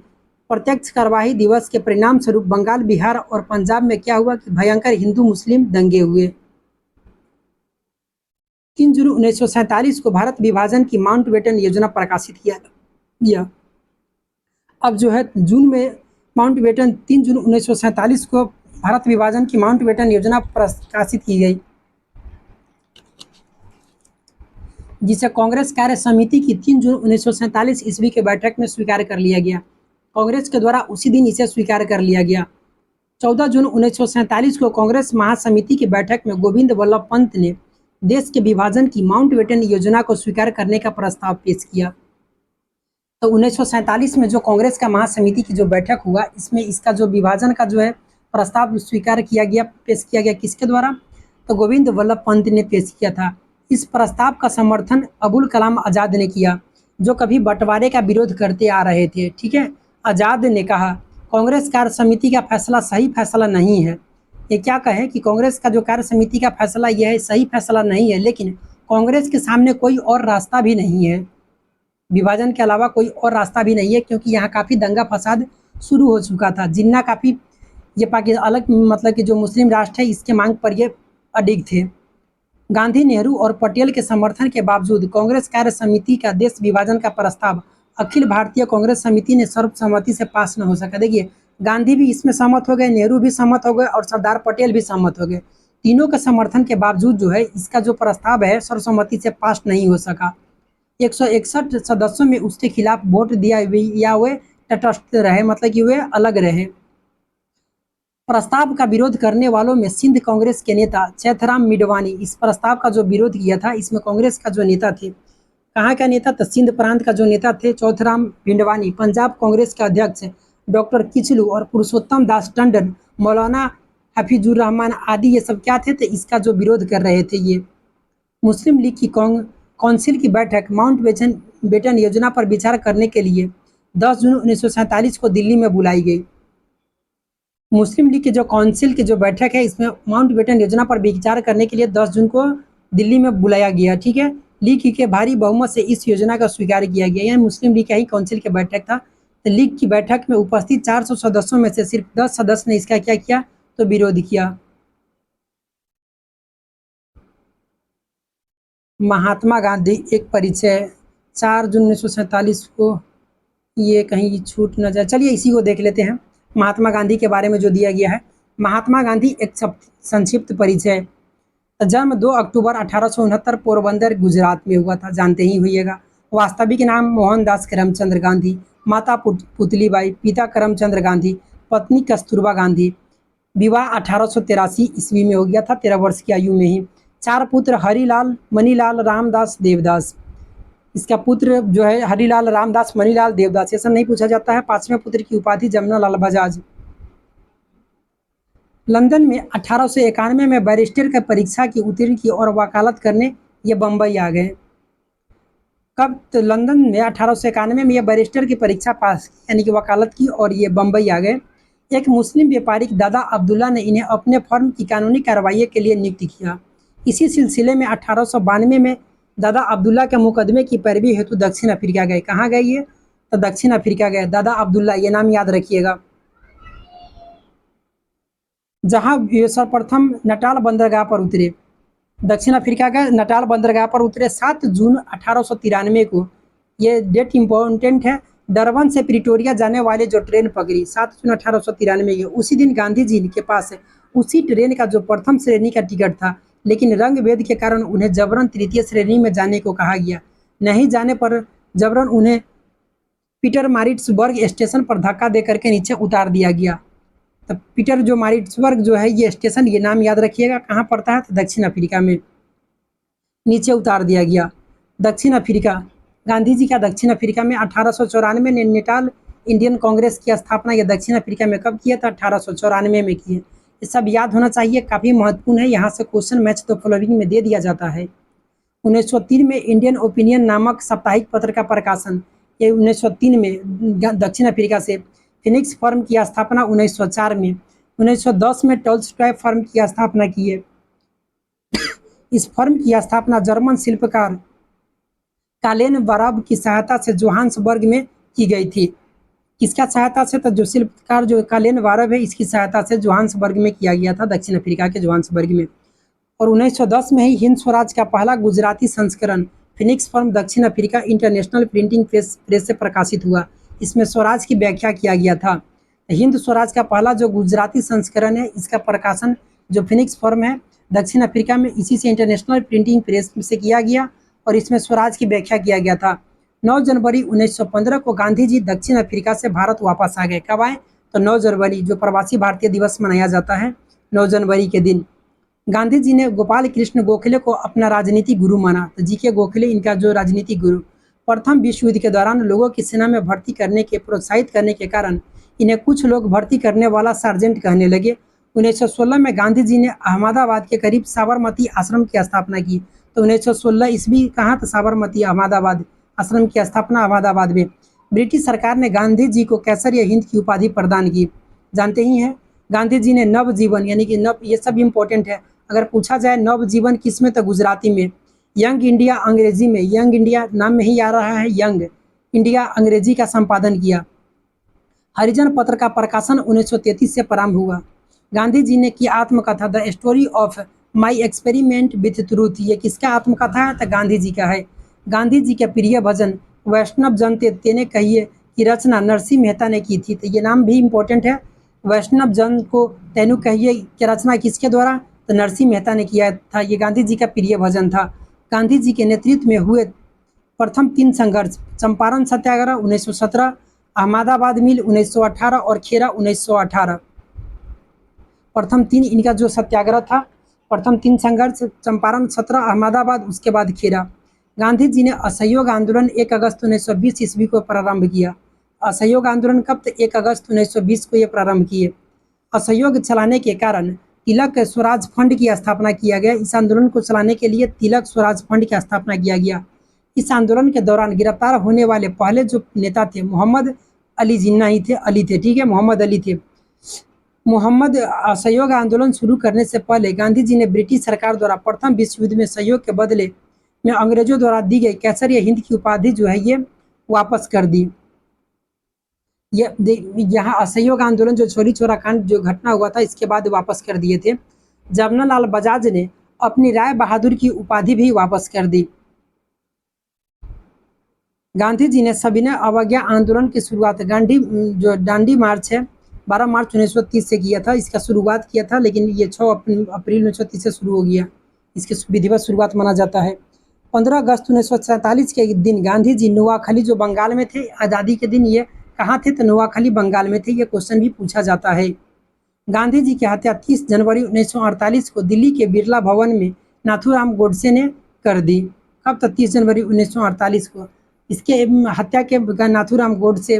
प्रत्यक्ष कार्यवाही दिवस के परिणाम स्वरूप बंगाल, बिहार और पंजाब में क्या हुआ कि भयंकर हिंदू मुस्लिम दंगे हुए। 3 जून 1947 को भारत विभाजन की माउंटबेटन योजना प्रकाशित किया गया। अब जो है जून में माउंटबेटन 3 जून 1947 को भारत विभाजन की माउंटबेटन योजना प्रकाशित की गई, जिसे कांग्रेस कार्य समिति की 3 जून 1947 ईस्वी के बैठक में स्वीकार कर लिया गया। कांग्रेस के द्वारा उसी दिन इसे स्वीकार कर लिया गया। 14 जून 1947 को कांग्रेस महासमिति की बैठक में गोविंद वल्लभ पंत ने देश के विभाजन की माउंटबेटन योजना को स्वीकार करने का प्रस्ताव पेश किया। तो 1947 में जो कांग्रेस का महासमिति की जो बैठक हुआ इसमें इसका जो विभाजन का जो है प्रस्ताव स्वीकार किया गया, पेश किया गया। किसके द्वारा? तो गोविंद वल्लभ पंत ने पेश किया था। इस प्रस्ताव का समर्थन अबुल कलाम आज़ाद ने किया, जो कभी बंटवारे का विरोध करते आ रहे थे, ठीक है। आज़ाद ने कहा कांग्रेस कार्य समिति का फैसला सही फैसला नहीं है। ये क्या कहे कि कांग्रेस का जो कार्य समिति का फैसला यह है सही फैसला नहीं है, लेकिन कांग्रेस के सामने कोई और रास्ता भी नहीं है, विभाजन के अलावा कोई और रास्ता भी नहीं है, क्योंकि यहाँ काफ़ी दंगा फसाद शुरू हो चुका था। जिन्ना काफ़ी ये पाकिस्तान अलग मतलब कि जो मुस्लिम राष्ट्र है इसके मांग पर ये अडिग थे। गांधी, नेहरू और पटेल के समर्थन के बावजूद कांग्रेस कार्य समिति का देश विभाजन का प्रस्ताव अखिल भारतीय कांग्रेस समिति ने सर्वसम्मति से पास न हो सका। देखिए गांधी भी इसमें सहमत हो गए, नेहरू भी सहमत हो गए और सरदार पटेल भी सहमत हो गए। तीनों के समर्थन के बावजूद जो है इसका जो प्रस्ताव है सर्वसम्मति से पास नहीं हो सका। 161 सदस्यों में उसके खिलाफ वोट दिया या वे तटस्थ रहे, मतलब कि वे अलग रहे। प्रस्ताव का विरोध करने वालों में सिंध कांग्रेस के नेता चैथराम मिडवानी, इस प्रस्ताव का जो विरोध किया था, इसमें कांग्रेस का जो नेता थे, कहाँ का नेता, तो सिंध प्रांत का जो नेता थे चौथराम भिंडवानी, पंजाब कांग्रेस के अध्यक्ष डॉक्टर किचलू और पुरुषोत्तम दास टंडन, मौलाना हफीजुर रहमान आदि, ये सब क्या थे, तो इसका जो विरोध कर रहे थे। ये मुस्लिम लीग की काउंसिल की बैठक माउंट बेटन योजना पर विचार करने के लिए 10 जून 1947 को दिल्ली में बुलाई गई। मुस्लिम लीग की जो काउंसिल की जो बैठक है, इसमें माउंट बेटन योजना पर विचार करने के लिए 10 जून को दिल्ली में बुलाया गया। ठीक है, लीग के भारी बहुमत से इस योजना का स्वीकार किया गया। यह मुस्लिम लीग का ही काउंसिल की बैठक था। तो लीग की बैठक में उपस्थित 400 सदस्यों में से सिर्फ 10 सदस्य ने इसका क्या किया, तो विरोध किया। महात्मा गांधी एक परिचय, 4 जून 1947 को, ये कहीं छूट न जाए, चलिए इसी को देख लेते हैं। महात्मा गांधी के बारे में जो दिया गया है, महात्मा गांधी एक संक्षिप्त परिचय। जन्म 2 अक्टूबर 1869 पोरबंदर गुजरात में हुआ था, जानते ही होइएगा। वास्तविक नाम मोहनदास करमचंद गांधी, माता पुतलीबाई, पिता करमचंद गांधी, पत्नी कस्तूरबा गांधी। विवाह 1883 ईस्वी में हो गया था, 13 वर्ष की आयु में ही। 4 पुत्र हरिलाल, मनीलाल, रामदास, देवदास। इसका पुत्र जो है हरिलाल, रामदास, मनीलाल, देवदास, ऐसा नहीं पूछा जाता है। 5वें पुत्र की उपाधि जमुनालाल बजाज। लंदन में 1891 में बैरिस्टर की परीक्षा की उत्तीर्ण की और वकालत करने ये बम्बई आ गए। कब, तो लंदन में 1891 में ये बैरिस्टर की परीक्षा पास की, यानी कि वकालत की, और ये बम्बई आ गए। एक मुस्लिम व्यापारी दादा अब्दुल्ला ने इन्हें अपने फर्म की कानूनी कार्रवाई के लिए नियुक्त किया। इसी सिलसिले में 1892 में दादा अब्दुल्ला के मुकदमे की पैरवी हेतु दक्षिण अफ्रीका गए। कहाँ गए ये, तो दक्षिण अफ्रीका गए। दादा अब्दुल्ला, ये नाम याद रखिएगा। जहाँ ये सर्वप्रथम नटाल बंदरगाह पर उतरे, दक्षिण अफ्रीका का नटाल बंदरगाह पर उतरे 7 जून 1893 को। ये डेट इम्पोर्टेंट है। डरबन से प्रिटोरिया जाने वाले जो ट्रेन पकड़ी 7 जून 1893 के, उसी दिन गांधी जी के पास उसी ट्रेन का जो प्रथम श्रेणी का टिकट था, लेकिन रंग भेद के कारण उन्हें जबरन तृतीय श्रेणी में जाने को कहा गया। नहीं जाने पर जबरन उन्हें पीटर मारिट्सबर्ग स्टेशन पर धक्का दे करके नीचे उतार दिया गया। तो पीटर जो मारिट्सबर्ग जो है ये स्टेशन, ये नाम याद रखिएगा, कहाँ पड़ता है, तो दक्षिण अफ्रीका में। नीचे उतार दिया गया। दक्षिण अफ्रीका, गांधी जी का दक्षिण अफ्रीका में 1894 में नेटाल इंडियन कांग्रेस की स्थापना ये दक्षिण अफ्रीका में कब किया था, 1894 में किए। ये सब याद होना चाहिए, काफ़ी महत्वपूर्ण है। यहाँ से क्वेश्चन मैच तो फॉलोइंग में दे दिया जाता है। 1903 में इंडियन ओपिनियन नामक साप्ताहिक पत्र का प्रकाशन, ये 1903 में दक्षिण अफ्रीका से। फिनिक्स फर्म की स्थापना 1904 में। 1910 में टॉल्स्टॉय फर्म की स्थापना की है। इस फर्म की स्थापना जर्मन शिल्पकार कालेन वाराब की सहायता से जोहान्सबर्ग में की गई थी। किसका सहायता से, तो जो शिल्पकार जो कालेन वाराब है, इसकी सहायता से जोहान्सबर्ग में किया गया था, दक्षिण अफ्रीका के जोहान्सबर्ग में। और 1910 में ही हिंद स्वराज का पहला गुजराती संस्करण फिनिक्स फर्म दक्षिण अफ्रीका इंटरनेशनल प्रिंटिंग प्रेस से प्रकाशित हुआ। इसमें स्वराज की व्याख्या किया गया था। हिंद स्वराज का पहला जो गुजराती संस्करण है, इसका प्रकाशन जो फिनिक्स फर्म है दक्षिण अफ्रीका में, इसी से इंटरनेशनल प्रिंटिंग प्रेस से किया गया और इसमें स्वराज की व्याख्या किया गया था। 9 जनवरी 1915 को गांधी जी दक्षिण अफ्रीका से भारत वापस आ गए। कब आए, तो 9 जनवरी, जो प्रवासी भारतीय दिवस मनाया जाता है 9 जनवरी के दिन। गांधी जी ने गोपाल कृष्ण गोखले को अपना राजनीतिक गुरु माना। तो जी के गोखले इनका जो राजनीतिक गुरु। प्रथम विश्व युद्ध के दौरान लोगों की सेना में भर्ती करने के प्रोत्साहित करने के कारण इन्हें कुछ लोग भर्ती करने वाला सार्जेंट कहने लगे। 1916 में गांधी जी ने अहमदाबाद के करीब साबरमती आश्रम की स्थापना की। तो 1916 ईस्वी कहाँ, तो साबरमती अहमदाबाद आश्रम की स्थापना अहमदाबाद में। ब्रिटिश सरकार ने गांधी जी को कैसरिया हिंद की उपाधि प्रदान की, जानते ही हैं। गांधी जी ने नवजीवन, यानी कि नव, ये सब इम्पोर्टेंट है। अगर पूछा जाए नवजीवन किस में, तो गुजराती में। यंग इंडिया अंग्रेजी में, यंग इंडिया नाम में ही आ रहा है, यंग इंडिया अंग्रेजी का संपादन किया। हरिजन पत्र का प्रकाशन 1933 से प्रारंभ हुआ। गांधी जी ने की आत्मकथा the story of my experiment with truth, ये किसका आत्मकथा है, तो गांधी जी का है। गांधी जी के प्रिय भजन वैष्णव जन तेने कहिए की रचना नरसिंह मेहता ने की थी। तो ये नाम भी इम्पोर्टेंट है। वैष्णव जन को तेनु कहिए की रचना किसके द्वारा, तो नरसिंह मेहता ने किया था। ये गांधी जी का प्रिय भजन था। गांधी जी के नेतृत्व में हुए प्रथम 3 संघर्ष: चंपारण सत्याग्रह 1917, अहमदाबाद मिल 1918 और खेरा 1918। प्रथम 3 इनका जो सत्याग्रह था, प्रथम 3 संघर्ष चंपारण 17, अहमदाबाद, उसके बाद खेरा। गांधी जी ने असहयोग आंदोलन 1 अगस्त 1920 ईस्वी को प्रारंभ किया। असहयोग आंदोलन कब? 1 अगस्त 1920 को ये प्रारंभ किए। असहयोग चलाने के कारण तिलक स्वराज फंड की स्थापना किया गया। इस आंदोलन को चलाने के लिए तिलक स्वराज फंड की स्थापना किया गया। इस आंदोलन के दौरान गिरफ्तार होने वाले पहले जो नेता थे मोहम्मद अली जिन्ना ही थे, अली थे, ठीक है, मोहम्मद अली थे। मोहम्मद असहयोग आंदोलन शुरू करने से पहले गांधी जी ने ब्रिटिश सरकार द्वारा प्रथम विश्व युद्ध में सहयोग के बदले में अंग्रेजों द्वारा दी गई कैसर या हिंद की उपाधि जो है ये वापस कर दी। यहाँ असहयोग आंदोलन जो चौरी चौरा कांड जो घटना हुआ था इसके बाद वापस कर दिए थे। जमनालाल बजाज ने अपनी राय बहादुर की उपाधि भी वापस कर दी। गांधी जी ने सविनय अवज्ञा आंदोलन की शुरुआत दांडी मार्च है 12 मार्च 1930 से किया था। इसका शुरुआत किया था, लेकिन ये 6 अप्रैल 1930 से शुरू हो गया। इसकी विधिवत शुरुआत माना जाता है। 15 अगस्त 1947 के दिन गांधी जी नोआखली जो बंगाल में थे, आज़ादी के दिन ये कहाँ थे? तो नोआखली बंगाल में थे। ये क्वेश्चन भी पूछा जाता है। गांधी जी की हत्या 30 जनवरी 1948 को दिल्ली के बिरला भवन में नाथूराम गोडसे ने कर दी। कब? तो 30 जनवरी 1948 को। इसके हत्या के नाथूराम गोडसे,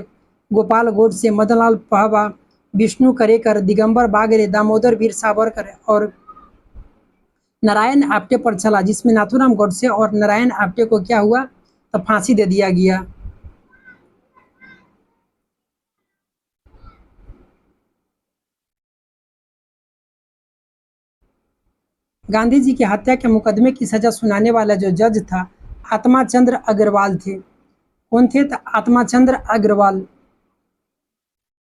गोपाल गोडसे, मदनलाल पहवा, विष्णु करेकर, दिगंबर बागरे, दामोदर वीर सावरकर और नारायण आप्टे पर चला, जिसमें नाथूराम गोडसे और नारायण आप्टे को क्या हुआ? तो फांसी दे दिया गया। गांधी जी की हत्या के मुकदमे की सजा सुनाने वाला जो जज था आत्मा चंद्र अग्रवाल थे। कौन थे? तो आत्मा चंद्र अग्रवाल।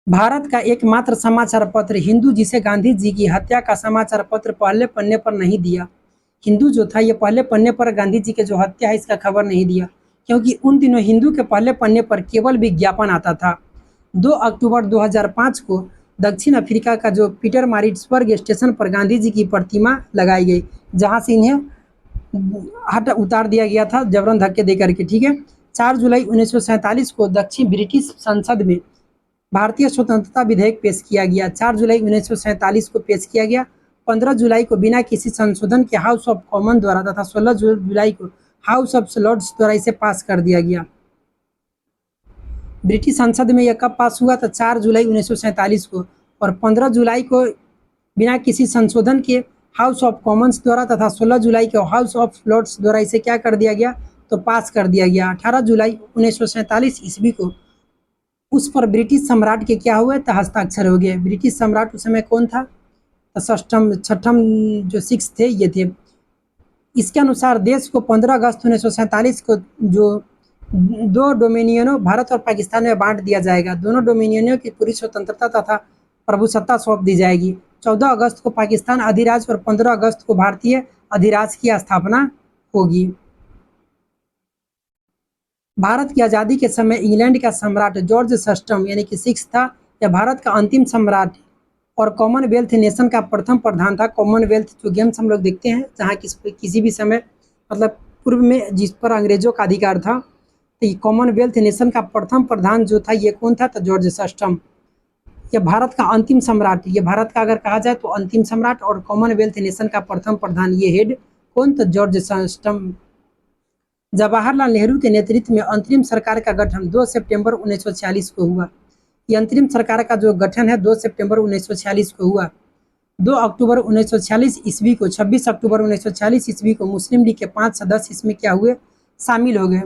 भारत का एकमात्र समाचार पत्र हिंदू जिसे गांधी जी की हत्या का समाचार पत्र पहले पन्ने पर नहीं दिया। हिंदू जो था ये पहले पन्ने पर गांधी जी के जो हत्या है इसका खबर नहीं दिया, क्योंकि उन दिनों हिंदू के पहले पन्ने पर केवल विज्ञापन आता था। 2 अक्टूबर 2005 को दक्षिण अफ्रीका का जो पीटर मारिट्सबर्ग स्टेशन पर गांधी जी की प्रतिमा लगाई गई, जहां से इन्हें उतार दिया गया था जबरन धक्के दे करके, ठीक है। 4 जुलाई 1947 को दक्षिण ब्रिटिश संसद में भारतीय स्वतंत्रता विधेयक पेश किया गया। 4 जुलाई 1947 को पेश किया गया। 15 जुलाई को बिना किसी संशोधन के हाउस ऑफ कॉमन द्वारा तथा 16 जुलाई को हाउस ऑफ लॉर्ड्स द्वारा इसे पास कर दिया गया। ब्रिटिश संसद में यह कब पास हुआ? तो 4 जुलाई 1947 को, और 15 जुलाई को बिना किसी संशोधन के हाउस ऑफ कॉमन्स द्वारा तथा 16 जुलाई को हाउस ऑफ लॉर्ड्स द्वारा इसे क्या कर दिया गया? तो पास कर दिया गया। 18 जुलाई 1947 ईस्वी को उस पर ब्रिटिश सम्राट के क्या हुए? तो हस्ताक्षर हो गए। ब्रिटिश सम्राट उस समय कौन था? तो छठम जो 6 थे ये थे। इसके अनुसार देश को 15 अगस्त 1947 को जो 2 डोमिनियनों भारत और पाकिस्तान में बांट दिया जाएगा। दोनों डोमिनियनों की पूरी स्वतंत्रता तथा प्रभुसत्ता सौंप दी जाएगी। 14 अगस्त को पाकिस्तान अधिराज और 15 अगस्त को भारतीय अधिराज की स्थापना होगी। भारत की आज़ादी के समय इंग्लैंड का सम्राट जॉर्ज सष्टम यानी कि 6 था। यह भारत का अंतिम सम्राट और कॉमनवेल्थ नेशन का प्रथम प्रधान था। कॉमनवेल्थ जो गेम्स हम लोग देखते हैं जहाँ किसी भी समय मतलब पूर्व में जिस पर अंग्रेजों का अधिकार था, तो ये कॉमनवेल्थ नेशन का प्रथम प्रधान जो था ये कौन था? तो जॉर्ज सष्टम। यह भारत का अंतिम सम्राट, ये भारत का अगर कहा जाए तो अंतिम सम्राट और कॉमनवेल्थ नेशन का प्रथम प्रधान ये हेड कौन? तो जॉर्ज सष्टम। जवाहरलाल नेहरू के नेतृत्व में अंतरिम सरकार का गठन 2 सितंबर 1946 को हुआ। ये अंतरिम सरकार का जो गठन है 2 सितंबर 1946 को हुआ। 2 अक्टूबर 1946 ईस्वी को 26 अक्टूबर 1946 ईस्वी को मुस्लिम लीग के 5 सदस्य इसमें क्या हुए? शामिल हो गए।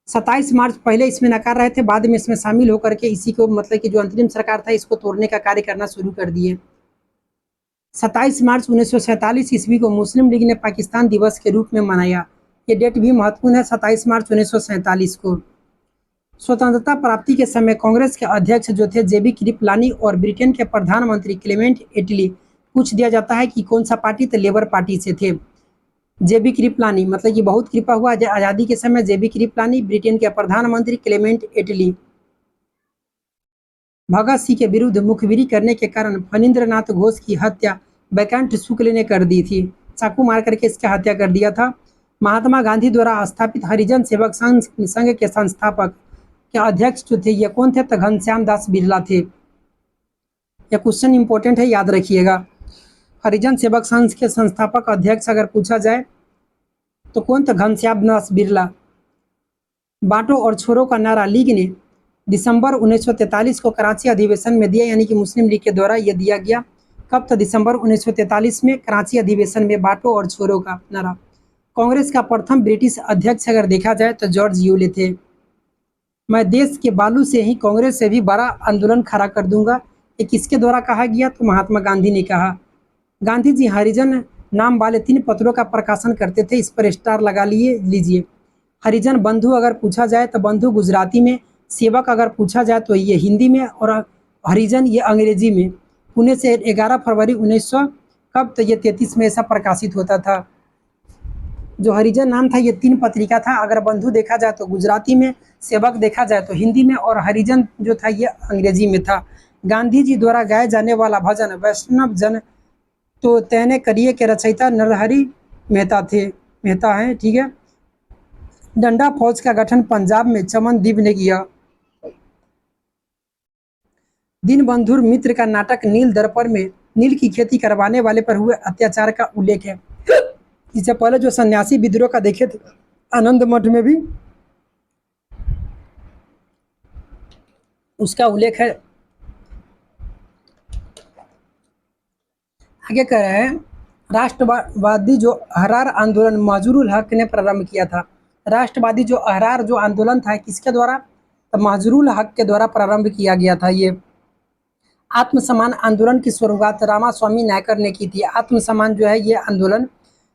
27 मार्च पहले इसमें नकार रहे थे, बाद में इसमें शामिल होकर के इसी को मतलब कि जो अंतरिम सरकार था इसको तोड़ने का कार्य करना शुरू कर दिए। 27 मार्च 1947 ईस्वी को मुस्लिम लीग ने पाकिस्तान दिवस के रूप में मनाया। ये डेट भी महत्वपूर्ण है, 27 मार्च 1947 को। स्वतंत्रता प्राप्ति के समय कांग्रेस के अध्यक्ष जो थे जेबी कृपलानी और ब्रिटेन के प्रधानमंत्री क्लेमेंट एटली, पूछ दिया जाता है कि कौन सा पार्टी? तो लेबर पार्टी से थे। जेबी कृपलानी मतलब कि बहुत कृपा हुआ आज़ादी के समय। जेबी कृपलानी, ब्रिटेन के प्रधानमंत्री क्लेमेंट एटली। भगत सिंह के विरुद्ध मुखबिरी करने के कारण फणींद्रनाथ घोष की हत्या बैकुंठ शुक्ल ने कर दी थी। चाकू मार करके इसकी हत्या कर दिया था। महात्मा गांधी द्वारा स्थापित हरिजन सेवक संघ के संस्थापक के अध्यक्ष जो थे ये कौन थे? तो घनश्याम दास बिरला थे। यह क्वेश्चन इंपॉर्टेंट है, याद रखिएगा। हरिजन सेवक संघ के संस्थापक अध्यक्ष अगर पूछा जाए तो कौन? तो घनश्याम दास बिरला। बांटो और छोड़ो का नारा लीग ने दिसंबर 1943 को कराची अधिवेशन में दिया, यानी कि मुस्लिम लीग के द्वारा यह दिया गया। कब? तो दिसंबर 1943 में कराची अधिवेशन में बांटो और छोड़ो का नारा। कांग्रेस का प्रथम ब्रिटिश अध्यक्ष अगर देखा जाए तो जॉर्ज यूले थे। मैं देश के बालू से ही कांग्रेस से भी बड़ा आंदोलन खड़ा कर दूंगा, ये किसके द्वारा कहा गया? तो महात्मा गांधी ने कहा। गांधी जी हरिजन नाम वाले 3 पत्रों का प्रकाशन करते थे, इस पर स्टार लगा लीजिए। हरिजन बंधु अगर पूछा जाए तो बंधु गुजराती में, सेवक अगर पूछा जाए तो ये हिंदी में, और हरिजन ये अंग्रेजी में। पुणे से 11 फरवरी 1900 कब? तो ये 33 में ऐसा प्रकाशित होता था। जो हरिजन नाम था ये 3 पत्रिका था। अगर बंधु देखा जाए तो गुजराती में, सेवक देखा जाए तो हिंदी में, और हरिजन जो था ये अंग्रेजी में था। गांधी जी द्वारा गाए जाने वाला भजन वैष्णव जन तो तैने करिए के रचयिता नरहरि मेहता हैं, ठीक है। डंडा फौज का गठन पंजाब में चमनदीप ने किया। दीनबंधु मित्र का नाटक नील दर्पण में नील की खेती करवाने वाले पर हुए अत्याचार का उल्लेख है। इससे पहले जो सन्यासी विद्रोह का देखे थे आनंद मठ में भी उसका उल्लेख है। आगे कह रहे हैं राष्ट्रवादी जो अहरार आंदोलन मजरूल हक ने प्रारंभ किया था। राष्ट्रवादी जो अहरार जो आंदोलन था किसके द्वारा? तो मजरूल हक के द्वारा प्रारंभ किया गया था। ये आत्मसम्मान आंदोलन की शुरुआत रामास्वामी नायकर ने की थी। आत्मसम्मान जो है ये आंदोलन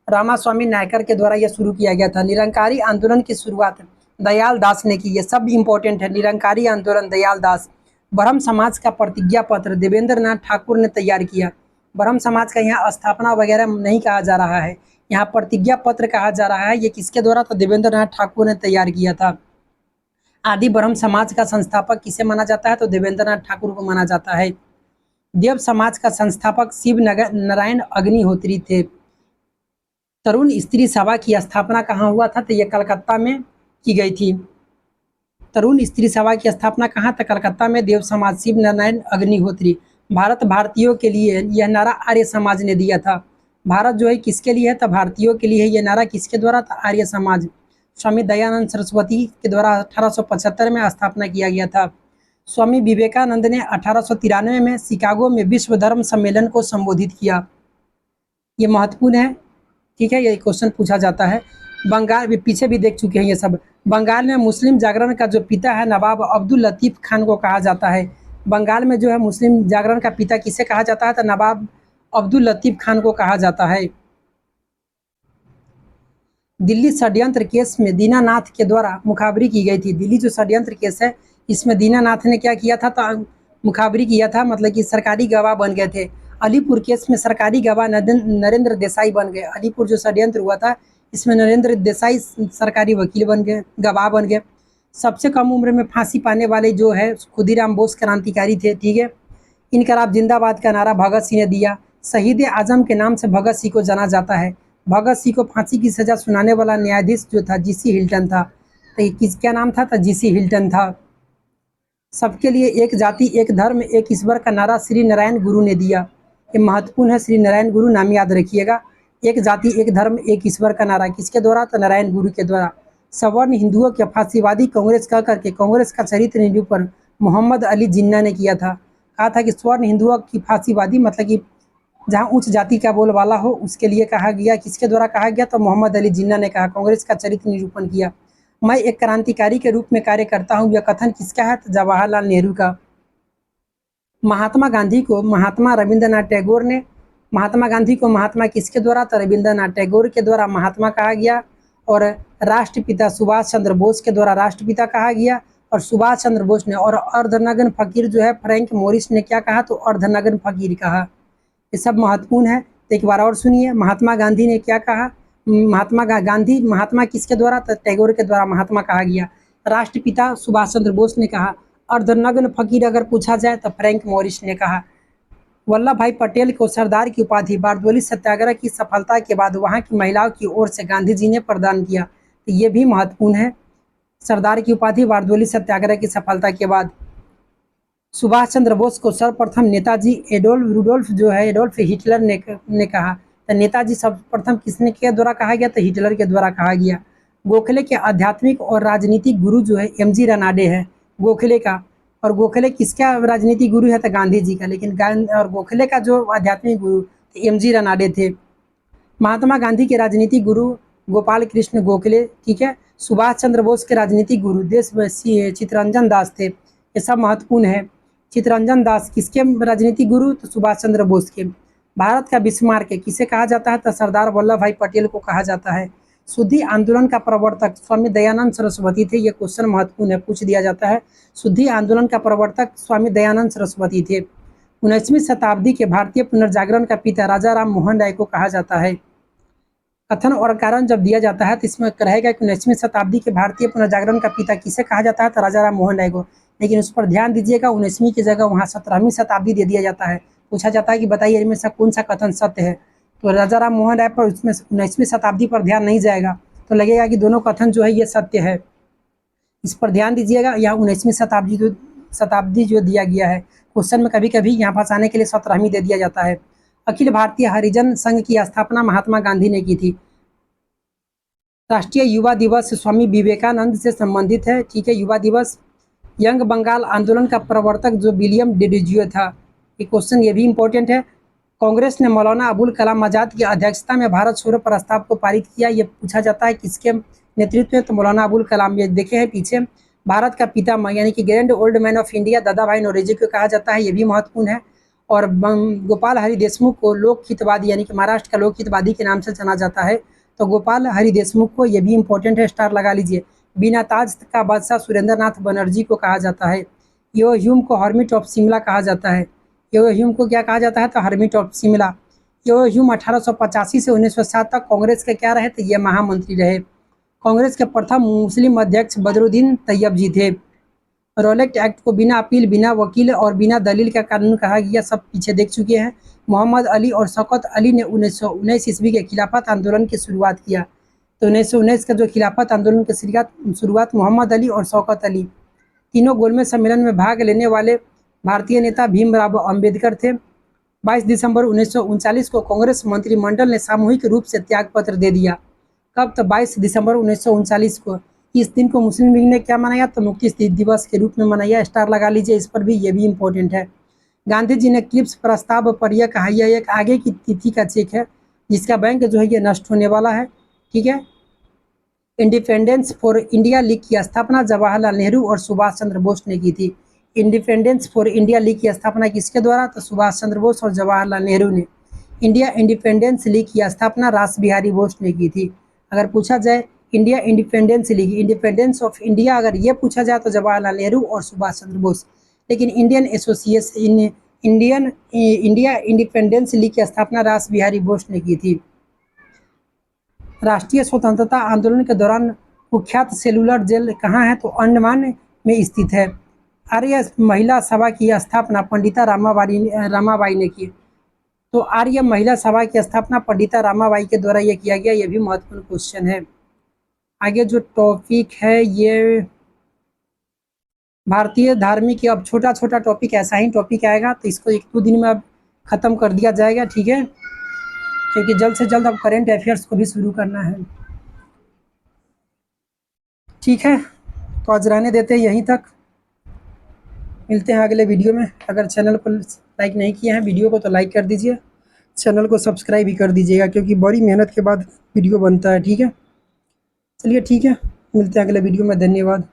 रामास्वामी नायकर के द्वारा यह शुरू किया गया था। निरंकारी आंदोलन की शुरुआत दयाल दास ने की। ये सब इंपॉर्टेंट है। निरंकारी आंदोलन दयाल दास। ब्रह्म समाज का प्रतिज्ञा पत्र देवेंद्र नाथ ठाकुर ने तैयार किया। ब्रह्म समाज का यहाँ स्थापना वगैरह नहीं कहा जा रहा है, यहाँ प्रतिज्ञा पत्र कहा जा रहा है। ये किसके द्वारा? तो देवेंद्र नाथ ठाकुर ने तैयार किया था। आदि ब्रह्म समाज का संस्थापक किसे माना जाता है? तो देवेंद्र नाथ ठाकुर को माना जाता है। देव समाज का संस्थापक शिव नारायण अग्निहोत्री थे। तरुण स्त्री सभा की स्थापना कहाँ हुआ था? तो यह कलकत्ता में की गई थी। तरुण स्त्री सभा की स्थापना कहाँ? था? कलकत्ता में। देव समाज शिव नारायण अग्निहोत्री। भारत भारतीयों के लिए यह नारा आर्य समाज ने दिया था। भारत जो है किसके लिए है? तो भारतीयों के लिए। यह नारा किसके द्वारा था? आर्य समाज। स्वामी दयानंद सरस्वती के द्वारा 1875 में स्थापना किया गया था। स्वामी विवेकानंद ने 1893 में शिकागो में विश्व धर्म सम्मेलन को संबोधित किया। ये महत्वपूर्ण है, ठीक है, ये क्वेश्चन पूछा जाता है। बंगाल भी पीछे भी देख चुके हैं ये सब। बंगाल में मुस्लिम जागरण का जो पिता है नवाब अब्दुल लतीफ़ खान को कहा जाता है। बंगाल में जो है मुस्लिम जागरण का पिता किसे कहा जाता है? तो नवाब अब्दुल लतीफ़ खान को कहा जाता है। दिल्ली षड्यंत्र केस में दीनानाथ के द्वारा मुखाबरी की गई थी। दिल्ली जो षड्यंत्र केस है इसमें दीनानाथ ने क्या किया था? तो मुखाबरी किया था, मतलब कि सरकारी गवाह बन गए थे। अलीपुर केस में सरकारी गवाह नरेंद्र देसाई बन गए। अलीपुर जो षड्यंत्र हुआ था इसमें नरेंद्र देसाई सरकारी वकील बन गए, गवाह बन गए। सबसे कम उम्र में फांसी पाने वाले जो है खुदीराम बोस क्रांतिकारी थे, ठीक है। इनकलाब जिंदाबाद का नारा भगत सिंह ने दिया। शहीद आजम के नाम से भगत सिंह को जाना जाता है। भगत सिंह को फांसी की सजा सुनाने वाला न्यायाधीश जो था जीसी हिल्टन था। तो किस क्या नाम था? तो जीसी हिल्टन था। सबके लिए एक जाति एक धर्म एक ईश्वर का नारा श्री नारायण गुरु ने दिया। ये महत्वपूर्ण है, श्री नारायण गुरु नाम याद रखिएगा। एक जाति एक धर्म एक ईश्वर का नारा किसके द्वारा? तो नारायण गुरु के द्वारा। सवर्ण हिंदुओं के फांसीवादी कांग्रेस कह करके कांग्रेस का चरित्र निरूपण मोहम्मद अली जिन्ना ने किया था। कहा था कि स्वर्ण हिंदुओं की फांसीवादी, मतलब कि जहाँ उच्च जाति का बोलबाला हो उसके लिए कहा गया। किसके द्वारा कहा गया? तो मोहम्मद अली जिन्ना ने कहा। कांग्रेस का चरित्र निरूपण किया। मैं एक क्रांतिकारी के रूप में कार्य करता हूँ, यह कथन किसका है? तो जवाहरलाल नेहरू का। महात्मा गांधी को महात्मा रविंद्रनाथ टैगोर ने, महात्मा गांधी को महात्मा किसके द्वारा? तो रविंद्रनाथ टैगोर के द्वारा महात्मा कहा गया। और राष्ट्रपिता सुभाष चंद्र बोस के द्वारा राष्ट्रपिता कहा गया। और सुभाष चंद्र बोस ने, और अर्धनग्न फकीर जो है फ्रैंक मोरिस ने क्या कहा? तो अर्धनग्न फकीर कहा। ये सब महत्वपूर्ण है। तो एक बार और सुनिए, महात्मा गांधी ने क्या कहा? महात्मा किसके द्वारा? तो टैगोर के द्वारा महात्मा कहा गया। राष्ट्रपिता सुभाष चंद्र बोस ने कहा। अर्धनग्न फकीर अगर पूछा जाए तो फ्रैंक मोरिस ने कहा। वल्लभ भाई पटेल को सरदार की उपाधि बारडोली सत्याग्रह की सफलता के बाद वहां की महिलाओं की ओर से गांधी जी ने प्रदान किया, तो ये भी महत्वपूर्ण है। सरदार की उपाधि बारडोली सत्याग्रह की सफलता के बाद सुभाष चंद्र बोस को सर्वप्रथम नेताजी रुडोल्फ जो है एडोल्फ हिटलर ने कहा, तो नेताजी सर्वप्रथम किसने के द्वारा कहा गया, तो हिटलर के द्वारा कहा गया। गोखले के आध्यात्मिक और राजनीतिक गुरु जो है एमजी रनाडे है, गोखले का। और गोखले किसका राजनीतिक गुरु है, तो गांधी जी का। लेकिन और गोखले का जो आध्यात्मिक गुरु एमजी रनाडे थे। महात्मा गांधी के राजनीतिक गुरु गोपाल कृष्ण गोखले, ठीक है। सुभाष चंद्र बोस के राजनीतिक गुरु देशवासी चित्तरंजन दास थे, ये सब महत्वपूर्ण है। चित्तरंजन दास किसके राजनीतिक गुरु, तो सुभाष चंद्र बोस के। भारत का बिस्मार्क किसे कहा जाता है, तो सरदार वल्लभ भाई पटेल को कहा जाता है। शुद्धि आंदोलन का प्रवर्तक स्वामी दयानंद सरस्वती थे, ये क्वेश्चन महत्वपूर्ण है, पूछ दिया जाता है। शुद्धि आंदोलन का प्रवर्तक स्वामी दयानंद सरस्वती थे। 19वीं शताब्दी के भारतीय पुनर्जागरण का पिता राजा राम मोहन राय को कहा जाता है। कथन और कारण जब दिया जाता है तो इसमें रहेगा कि 19वीं शताब्दी के भारतीय पुनर्जागरण का पिता किसे कहा जाता है, तो राजा राम मोहन राय को। लेकिन उस पर ध्यान दीजिएगा, 19वीं की जगह वहाँ 17वीं शताब्दी दे दिया जाता है। पूछा जाता है कि बताइए इनमें से कौन सा कथन सत्य है, तो राजा राम मोहन राय पर उसमें 19वीं शताब्दी पर ध्यान नहीं जाएगा, तो लगेगा कि दोनों कथन जो है ये सत्य है। इस पर ध्यान दीजिएगा, यहाँ 19वीं शताब्दी जो दिया गया है क्वेश्चन में, कभी कभी यहाँ फंसाने के लिए 17वीं दे दिया जाता है। अखिल भारतीय हरिजन संघ की स्थापना महात्मा गांधी ने की थी। राष्ट्रीय युवा दिवस स्वामी विवेकानंद से संबंधित है, ठीक है। युवा दिवस। यंग बंगाल आंदोलन का प्रवर्तक जो विलियम डिडजियो था, ये क्वेश्चन ये भी इम्पोर्टेंट है। कांग्रेस ने मौलाना अबुल कलाम आज़ाद की अध्यक्षता में भारत छोड़ो प्रस्ताव को पारित किया, ये पूछा जाता है किसके नेतृत्व में, तो मौलाना अबुल कलाम। ये देखे हैं पीछे, भारत का पितामह यानी कि grand old man of India दादा भाई नौरोजी को कहा जाता है, ये भी महत्वपूर्ण है। और गोपाल हरि देशमुख को लोक हितवादी यानी कि महाराष्ट्र का लोक हितवादी के नाम से जाना जाता है, तो गोपाल हरि देशमुख को, ये भी इम्पोर्टेंट है, स्टार लगा लीजिए। बिना ताज का बादशाह सुरेंद्र नाथ बनर्जी को कहा जाता है। यो ह्यूम को हर्मिट ऑफ शिमला कहा जाता है। यो ह्यूम को क्या कहा जाता है, तो hermit of Shimla. Yo Hume 1885 से 1907 तक कांग्रेस के क्या रहे, तो ये महामंत्री रहे। कांग्रेस के प्रथम मुस्लिम अध्यक्ष बदरुद्दीन तैयब जी थे। रोलेक्ट एक्ट को बिना अपील, बिना वकील और बिना दलील का कानून कहा गया, सब पीछे देख चुके हैं। मोहम्मद अली और शौकत अली ने 1919 ईस्वी के खिलाफत आंदोलन की शुरुआत किया, तो 1919 का जो खिलाफत आंदोलन की शुरुआत मोहम्मद अली और शौकत अली, तीनों गोलमेज सम्मेलन में भाग लेने वाले भारतीय नेता भीमराव अम्बेडकर थे। 22 दिसंबर 1939 को कांग्रेस मंत्रिमंडल ने सामूहिक रूप से त्यागपत्र दे दिया। कब, तो 22 दिसंबर 1939 को। इस दिन को मुस्लिम लीग ने क्या मनाया, तो मुक्ति दिवस के रूप में मनाया, स्टार लगा लीजिए इस पर भी, ये भी इम्पोर्टेंट है। गांधी जी ने क्लिप्स प्रस्ताव पर यह कहा, यह एक आगे की तिथि का चेक है जिसका बैंक जो है ये नष्ट होने वाला है, ठीक है। इंडिपेंडेंस फॉर इंडिया लीग की स्थापना जवाहरलाल नेहरू और सुभाष चंद्र बोस ने की थी। इंडिपेंडेंस फॉर इंडिया लीग की स्थापना किसके द्वारा, तो सुभाष चंद्र बोस और जवाहरलाल नेहरू ने। इंडिया इंडिपेंडेंस लीग की स्थापना रास बिहारी बोस ने की थी। अगर पूछा जाए India independence league, independence of India अगर ये पूछा जाए तो जवाहरलाल नेहरू और सुभाष चंद्र बोस। लेकिन इंडिया इंडिपेंडेंस लीग की स्थापना रास बिहारी बोस ने की थी। राष्ट्रीय स्वतंत्रता आंदोलन के दौरान कुख्यात सेलुलर जेल कहाँ है, तो अंडमान में स्थित है। आर्य महिला सभा की स्थापना पंडिता रामाबाई ने की, तो आर्य महिला सभा की स्थापना पंडिता रामाबाई के द्वारा ये किया गया, ये भी महत्वपूर्ण क्वेश्चन है। आगे जो टॉपिक है ये भारतीय धार्मिक, अब छोटा छोटा टॉपिक ऐसा ही टॉपिक आएगा, तो इसको 1-2 दिन में अब खत्म कर दिया जाएगा, ठीक है, क्योंकि जल्द से जल्द अब करेंट अफेयर्स को भी शुरू करना है, ठीक है। तो आज रहने देते हैं यहीं तक, मिलते हैं अगले वीडियो में। अगर चैनल को लाइक नहीं किया है वीडियो को तो लाइक कर दीजिए, चैनल को सब्सक्राइब भी कर दीजिएगा, क्योंकि बड़ी मेहनत के बाद वीडियो बनता है, ठीक है। चलिए ठीक है, मिलते हैं अगले वीडियो में, धन्यवाद।